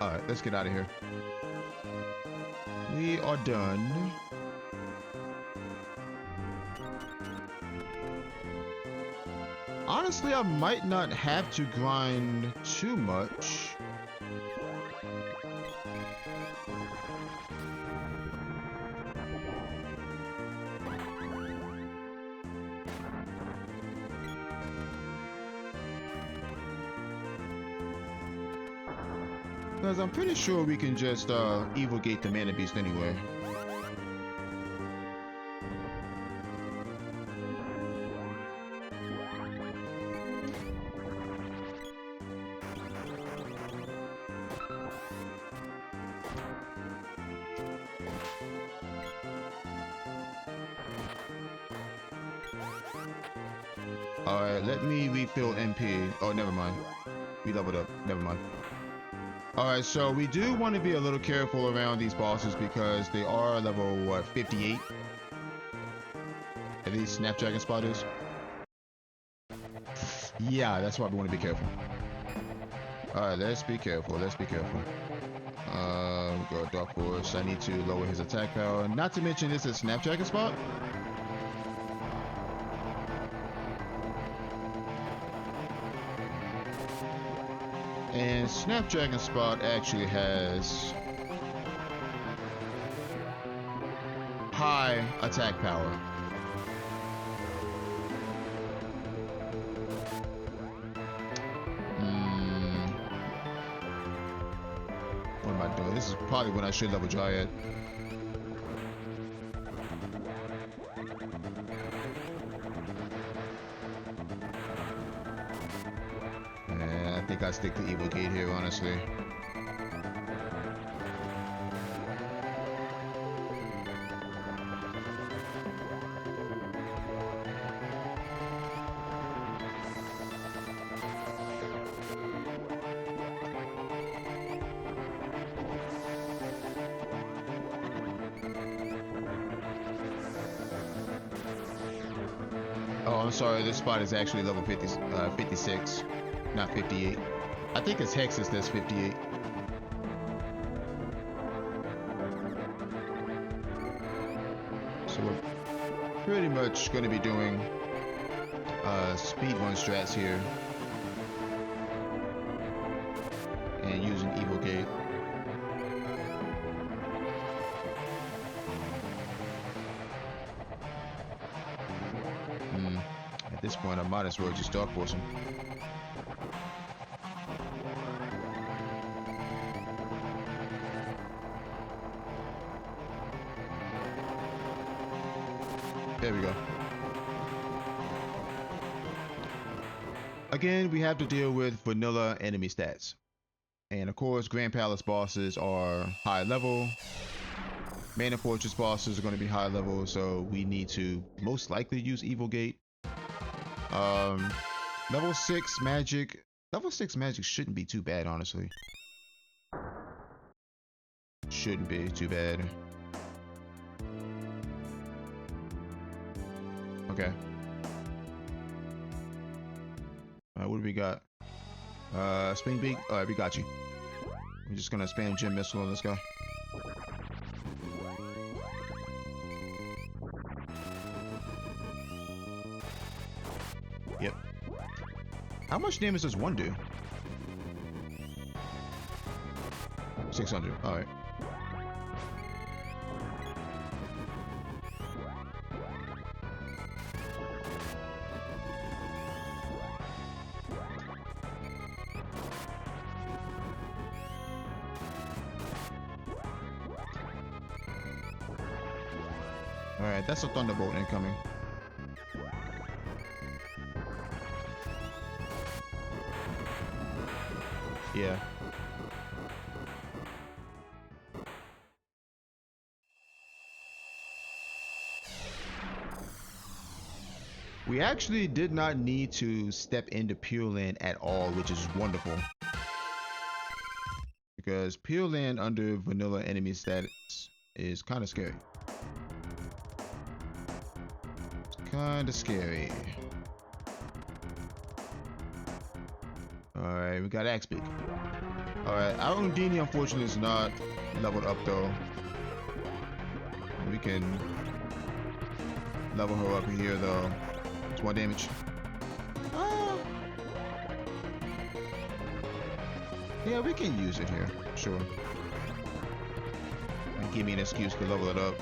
Alright, let's get out of here. We are done. Honestly, I might not have to grind too much. Because I'm pretty sure we can just evil gate the mana beast anyway. Alright, let me refill MP. Oh, never mind. We leveled up. Never mind. Alright, so we do want to be a little careful around these bosses because they are level, what, 58? At least Snapdragon Spot is. Yeah, that's why we want to be careful. Alright, let's be careful. Let's be careful. We go Dark Force. I need to lower his attack power. Not to mention, this is Snapdragon Spot. And Snapdragon Spot actually has high attack power. What am I doing? This is probably when I should level Dryad. I think I stick to Evil Gate here, honestly. Oh, I'm sorry, this spot is actually level 56, not 58. I think it's Hexus that's 58. So we're pretty much going to be doing speed run strats here. And using Evil Gate. At this point, I might as well just Dark Force him. There we go. Again, we have to deal with vanilla enemy stats. And of course, Grand Palace bosses are high level. Mana Fortress bosses are going to be high level, so we need to most likely use Evil Gate. Level 6 magic. Level 6 magic shouldn't be too bad, honestly. Shouldn't be too bad. Okay. Alright, what do we got? Spring Beak? Alright, we got you. I'm just gonna spam Gem Missile on this guy. Yep. How much damage does one do? 600. Alright. Alright, that's a Thunderbolt incoming. Yeah. We actually did not need to step into Pure Land at all, which is wonderful. Because Pure Land under vanilla enemy status is kind of scary. Kinda scary. Alright, we got Axe Beak. Alright, our Undini unfortunately is not leveled up though. We can level her up here though. It's 1 damage. Yeah, we can use it here. Sure. And give me an excuse to level it up.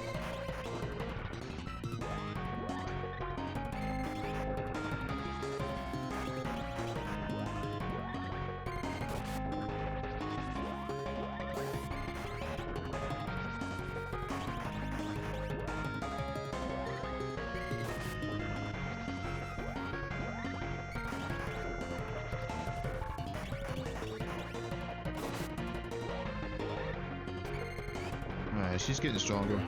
Alright, she's getting stronger.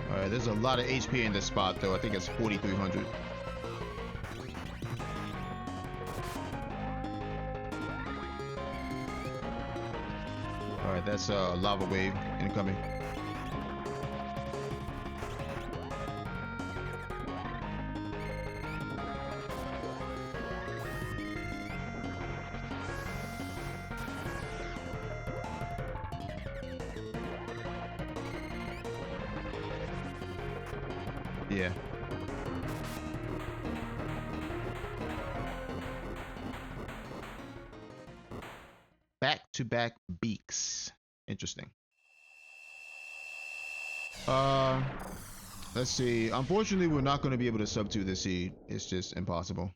Alright, there's a lot of HP in this spot though. I think it's 4,300. Alright, that's a lava wave incoming. Yeah. Back-to-back beaks. Interesting. Let's see. Unfortunately, we're not going to be able to subdue this seed. It's just impossible.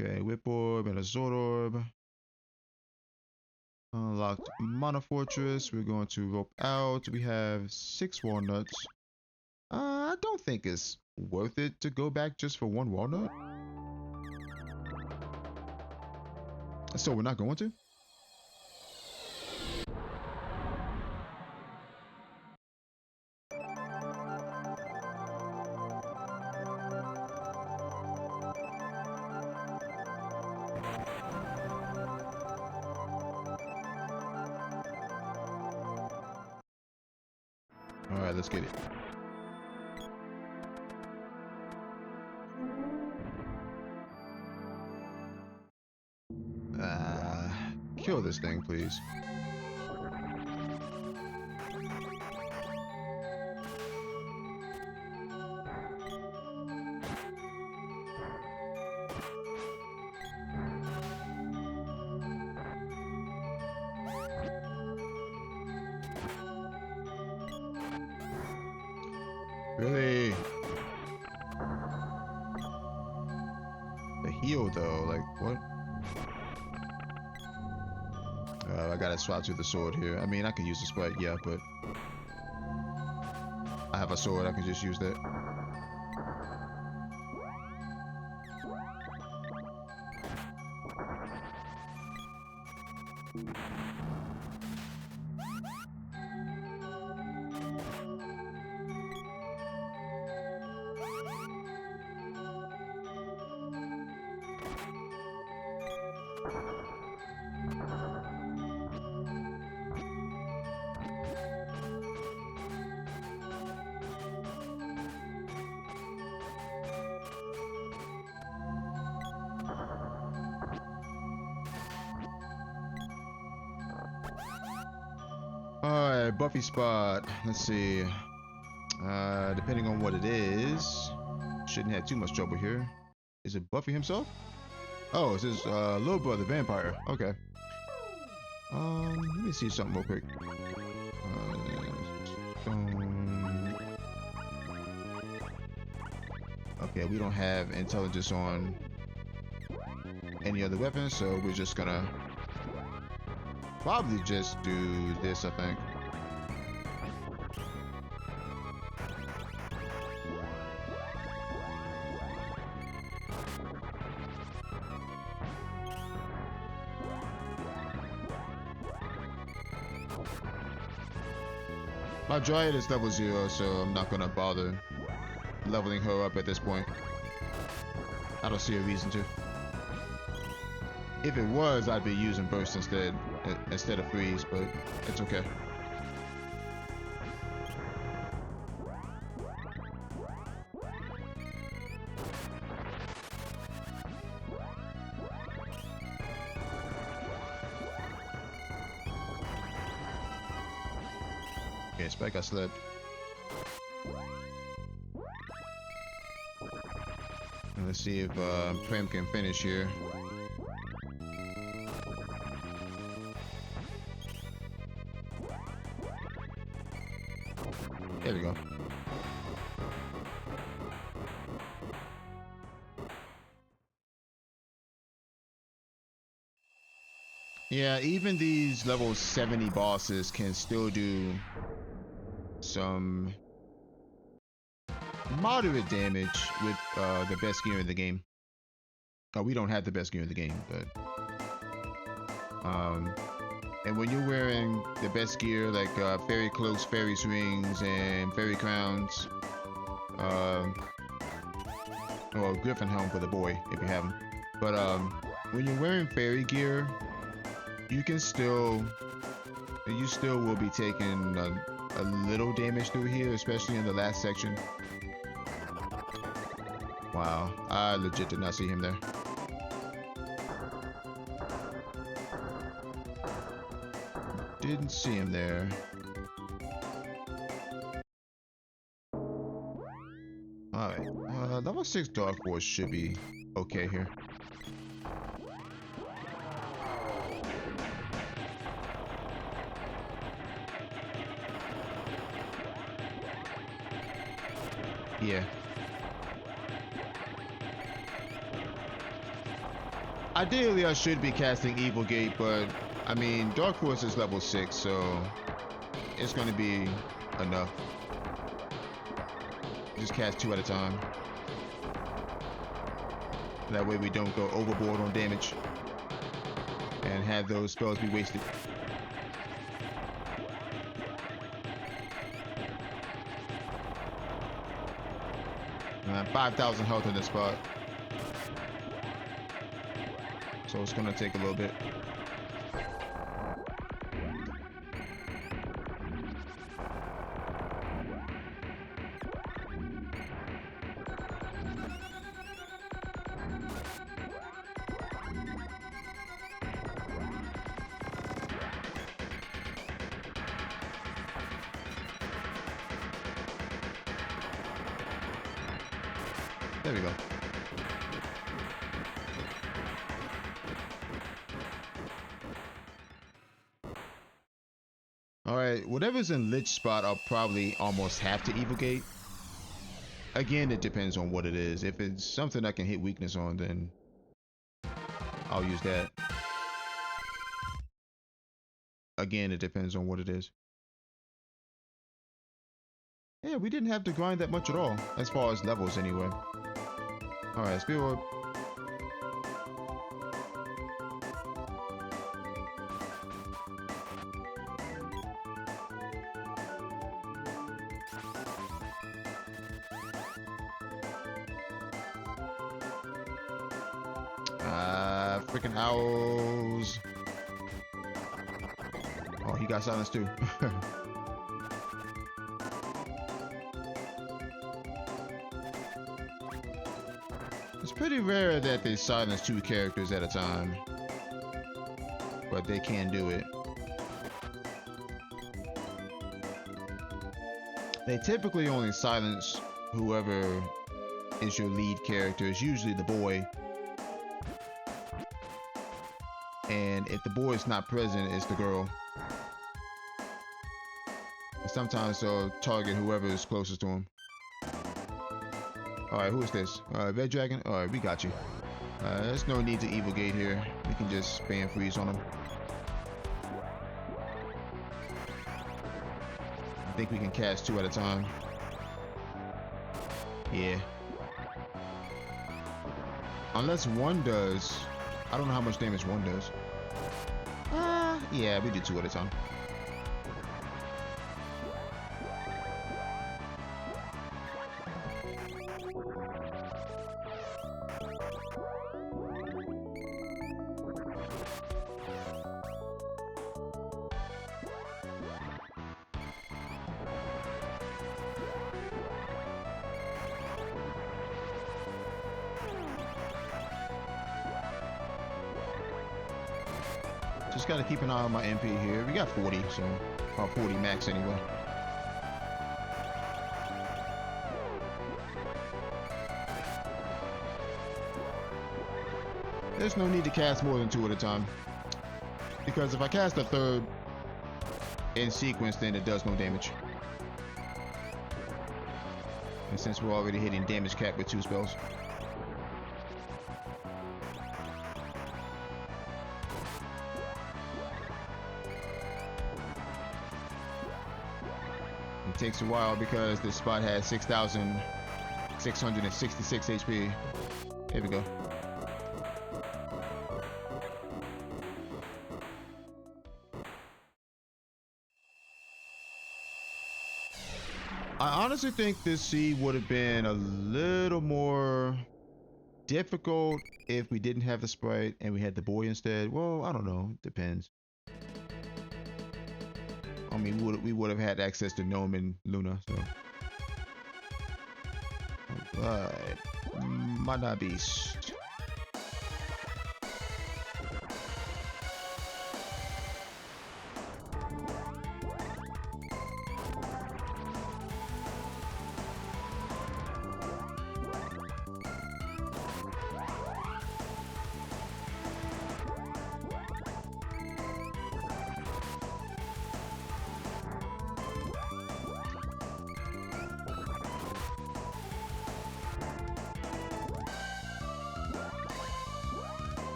Okay, Whip Orb and a Zord Orb. Unlocked Mana Fortress. We're going to rope out. We have 6 walnuts. I don't think it's worth it to go back just for 1 walnut. So we're not going to? Alright, let's get it. Kill this thing, please. Really? The heal though, like what? I gotta swap to the sword here. I mean, I can use the sprite, yeah, but I have a sword, I can just use that. Alright, Buffy spot. Let's see. Depending on what it is, shouldn't have too much trouble here. Is it Buffy himself? Oh, it's his little brother, Vampire. Okay. Let me see something real quick. Okay, we don't have intelligence on any other weapons, so we're just gonna probably just do this, I think. My Dryad is level 0, so I'm not gonna bother leveling her up at this point. I don't see a reason to. If it was, I'd be using Burst instead of Freeze, but it's okay. Yeah, Spike got slipped. And let's see if Prim can finish here. There we go. Yeah, even these level 70 bosses can still do some moderate damage with the best gear in the game. Oh, we don't have the best gear in the game, but and when you're wearing the best gear like fairy cloaks, fairy rings, and fairy crowns, or griffin helm for the boy if you have them. But when you're wearing fairy gear, you still will be taking a little damage through here, especially in the last section. Wow, I legit did not see him there. Didn't see him there. Alright, level 6 Dark Force should be okay here. Yeah. Ideally, I should be casting Evil Gate, but I mean, Dark Force is level 6, so it's going to be enough. Just cast 2 at a time. That way we don't go overboard on damage and have those spells be wasted. 5,000 health in this spot. So it's gonna take a little bit. There we go. Alright, whatever's in Lich spot, I'll probably almost have to Evil Gate. Again, it depends on what it is. If it's something I can hit weakness on, then I'll use that. Again, it depends on what it is. Yeah, we didn't have to grind that much at all, as far as levels anyway. Alright, Spear Orb. Freaking owls. Oh, he got silenced too. It's pretty rare that they silence 2 characters at a time, but they can do it. They typically only silence whoever is your lead character. It's usually the boy. And if the boy is not present, it's the girl. And sometimes they'll target whoever is closest to him. Alright, who is this? Red Dragon? Alright, we got you. There's no need to Evil Gate here. We can just spam freeze on him. I think we can cast 2 at a time. Yeah. Unless 1 does. I don't know how much damage 1 does. Yeah, we do 2 at a time. Just gotta keep an eye on my MP here. We got 40, so about 40 max anyway. there's no need to cast more than 2 at a time. Because if I cast a third in sequence, then it does no damage. And since we're already hitting damage cap with 2 spells. It takes a while because this spot has 6,666 HP. Here we go. I honestly think this seed would have been a little more difficult if we didn't have the sprite and we had the boy instead. Well, I don't know. It depends. I mean, we would have had access to Gnome and Luna, so. Alright. Mana Beast.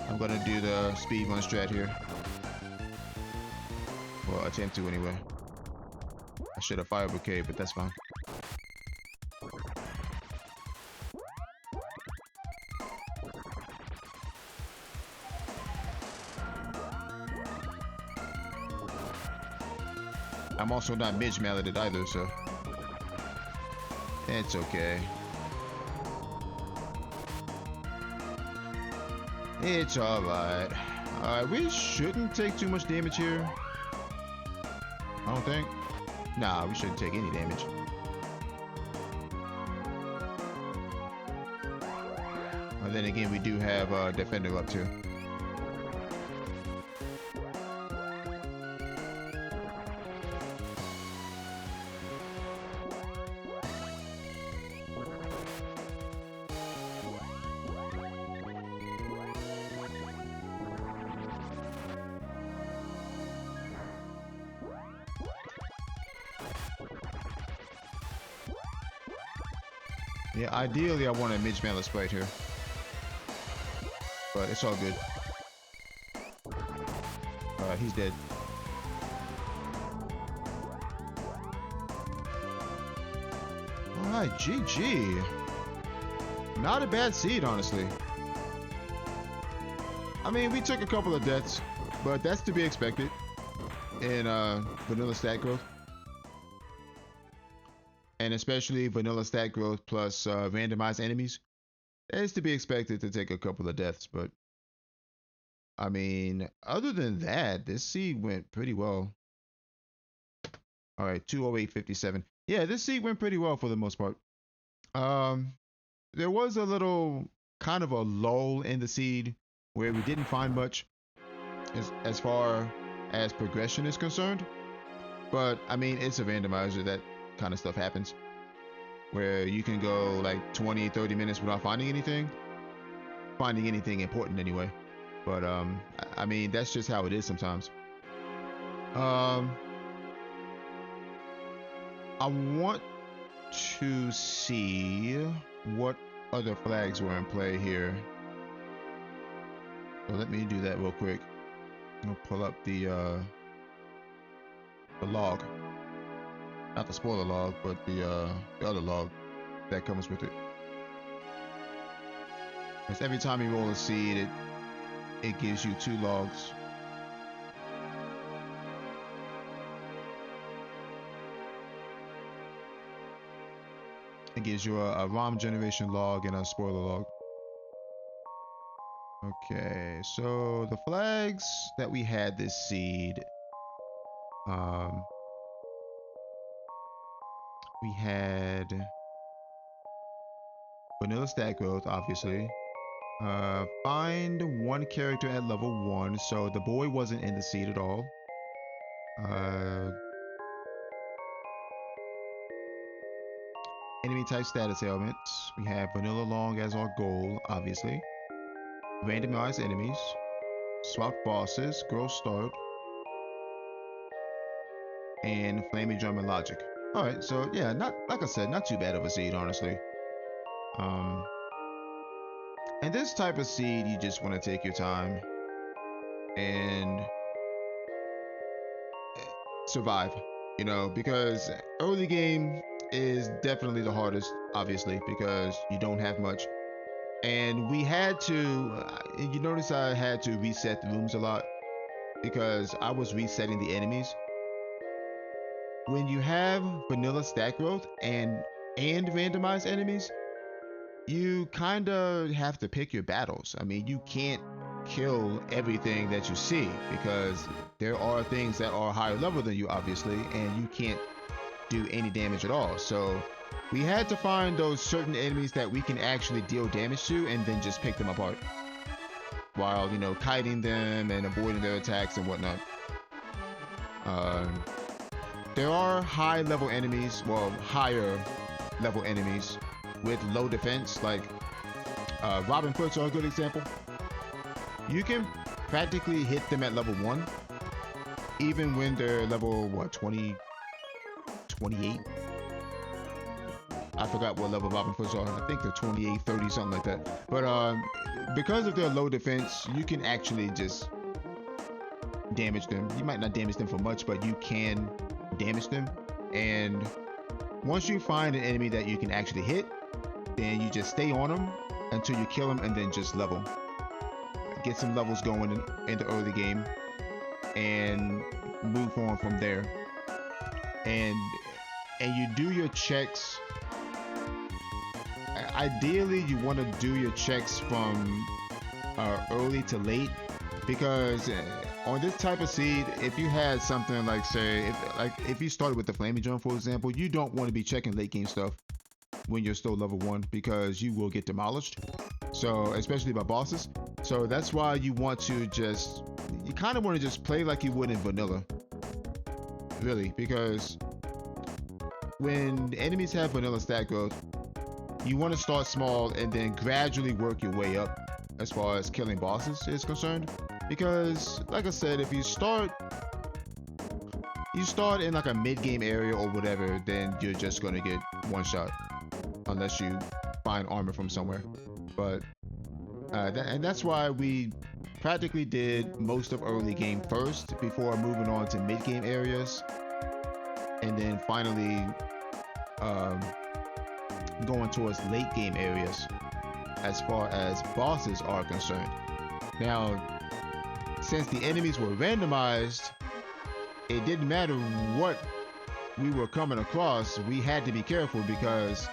I'm gonna do the speed run strat here. Well, attempt to anyway. I should have fired bouquet, but that's fine. I'm also not midge malleted either, so it's okay. It's alright. Alright, we shouldn't take too much damage here. I don't think. Nah, we shouldn't take any damage. And then again, we do have Defender up too. Yeah, ideally I want a midge melee sprite here. But it's all good. Alright, he's dead. Alright, GG. Not a bad seed, honestly. I mean, we took a couple of deaths, but that's to be expected in vanilla stat growth. And especially vanilla stat growth plus randomized enemies. It's to be expected to take a couple of deaths, but I mean, other than that, this seed went pretty well. All right, 208.57. Yeah, this seed went pretty well for the most part. There was a little kind of a lull in the seed where we didn't find much as far as progression is concerned. But I mean, it's a randomizer, that kind of stuff happens where you can go like 20-30 minutes without finding anything important anyway. But I mean, that's just how it is sometimes. I want to see what other flags were in play here, so let me do that real quick. I'll pull up the log. Not the spoiler log, but the other log that comes with it. Because every time you roll a seed, it gives you 2 logs. It gives you a ROM generation log and a spoiler log. Okay, so the flags that we had this seed, we had vanilla stat growth, obviously. Find 1 character at level 1, so the boy wasn't in the seed at all. Enemy type status ailments. We have vanilla long as our goal, obviously. randomize enemies, swap bosses, girl start, and flaming drum and logic. All right, so yeah, not like I said, not too bad of a seed, honestly. Um, and this type of seed, you just want to take your time and survive, you know, because early game is definitely the hardest, obviously, because you don't have much. And we had to, you notice I had to reset the rooms a lot because I was resetting the enemies. When you have vanilla stack growth and randomized enemies, you kind of have to pick your battles. I mean, you can't kill everything that you see because there are things that are higher level than you, obviously, and you can't do any damage at all. So we had to find those certain enemies that we can actually deal damage to and then just pick them apart while, you know, kiting them and avoiding their attacks and whatnot. There are high level enemies, well, higher level enemies with low defense, like Robin Hoods are a good example. You can practically hit them at level 1, even when they're level, what, 20, 28? I forgot what level Robin Hoods are. I think they're 28, 30, something like that. But because of their low defense, you can actually just damage them. You might not damage them for much, but you can damage them. And once you find an enemy that you can actually hit, then you just stay on them until you kill them and then just level. Get some levels going in the early game and move on from there. And you do your checks. Ideally, you want to do your checks from early to late, because on this type of seed, if you had something like, say, if you started with the flaming drum, for example, you don't want to be checking late game stuff when you're still level 1 because you will get demolished. So especially by bosses. So that's why you want to just, you kind of want to just play like you would in vanilla, really, because when enemies have vanilla stat growth, you want to start small and then gradually work your way up as far as killing bosses is concerned. Because like I said, if you start in like a mid-game area or whatever, then you're just going to get one shot unless you find armor from somewhere. But and that's why we practically did most of early game first before moving on to mid-game areas, and then finally going towards late game areas as far as bosses are concerned. Now, since the enemies were randomized, it didn't matter what we were coming across, we had to be careful because,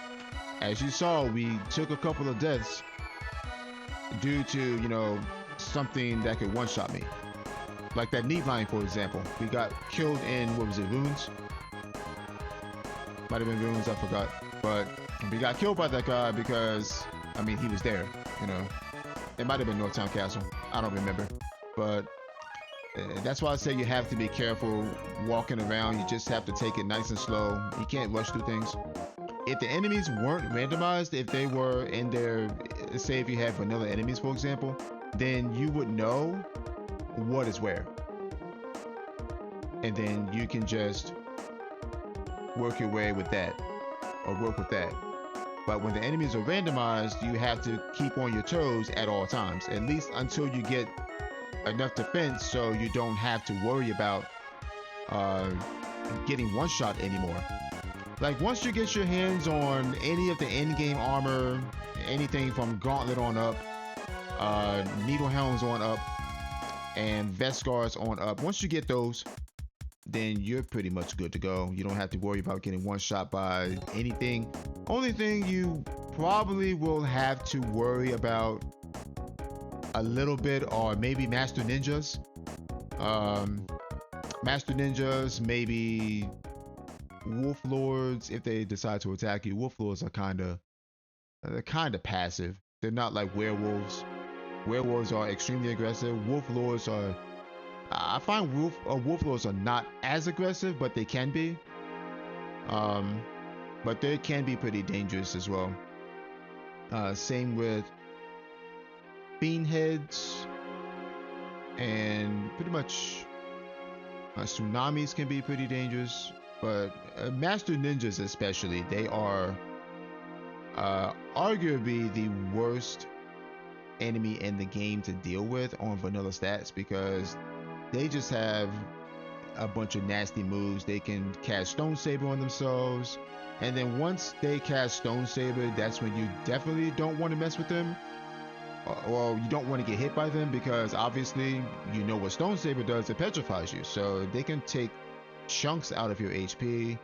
as you saw, we took a couple of deaths due to, you know, something that could one-shot me. Like that neat line, for example. We got killed in, what was it, runes? Might have been runes, I forgot. But we got killed by that guy because, I mean, he was there, you know. It might have been Northtown Castle. I don't remember. But that's why I say you have to be careful walking around. You just have to take it nice and slow. You can't rush through things. If the enemies weren't randomized, if they were in their, say if you had vanilla enemies, for example, then you would know what is where. And then you can just work your way with that, or work with that. But when the enemies are randomized, you have to keep on your toes at all times, at least until you get enough defense so you don't have to worry about getting one shot anymore. Like once you get your hands on any of the in-game armor, anything from Gauntlet on up, Needle Helms on up, and Vest Guards on up, once you get those, then you're pretty much good to go. You don't have to worry about getting one shot by anything. Only thing you probably will have to worry about a little bit are maybe Master Ninjas. Master Ninjas, maybe Wolf Lords if they decide to attack you. Wolf Lords are kind of passive. They're not like werewolves. Werewolves are extremely aggressive. Wolf Lords are, I find Wolf Lords are not as aggressive, but they can be. But they can be pretty dangerous as well. Same with bean heads, and pretty much tsunamis can be pretty dangerous. But master ninjas especially, they are arguably the worst enemy in the game to deal with on vanilla stats, because they just have a bunch of nasty moves. They can cast Stone Saber on themselves, and then once they cast Stone Saber, that's when you definitely don't want to mess with them. Well, you don't want to get hit by them, because obviously you know what Stone Saber does, it petrifies you. So they can take chunks out of your HP.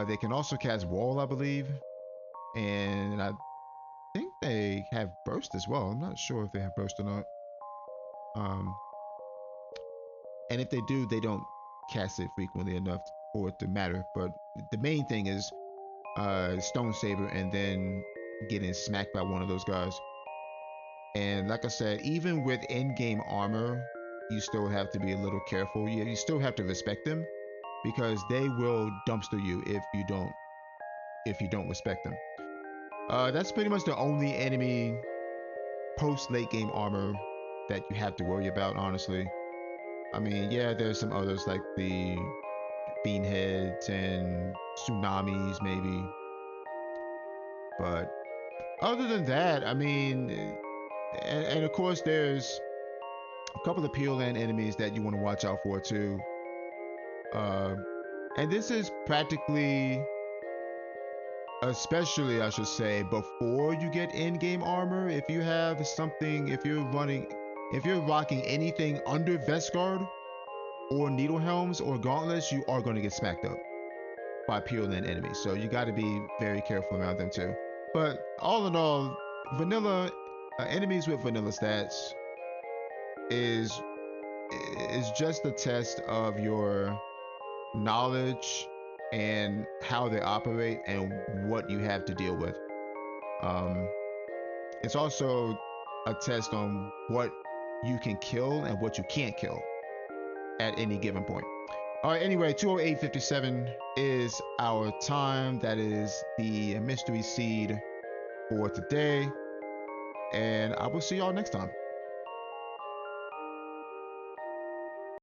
They can also cast Wall, I believe, and I think they have Burst as well. I'm not sure if they have Burst or not. Um, and if they do, they don't cast it frequently enough for it to matter. But the main thing is Stone Saber, and then getting smacked by one of those guys. And like I said, even with in-game armor, you still have to be a little careful. You still have to respect them, because they will dumpster you if you don't respect them. That's pretty much the only enemy post late game armor that you have to worry about, honestly. I mean, yeah, there's some others like the beanheads and tsunamis, maybe. But other than that, I mean, and of course, there's a couple of Pure Land enemies that you want to watch out for too. Uh, and this is practically, especially I should say, before you get in-game armor. If you have something, if you're rocking anything under Vest Guard or Needle Helms or Gauntlets, you are going to get smacked up by Pure Land enemies. So you got to be very careful around them too. But all in all, vanilla enemies with vanilla stats is just a test of your knowledge and how they operate and what you have to deal with. Um, it's also a test on what you can kill and what you can't kill at any given point. All right, anyway, 208.57 is our time. That is the mystery seed for today. And I will see y'all next time.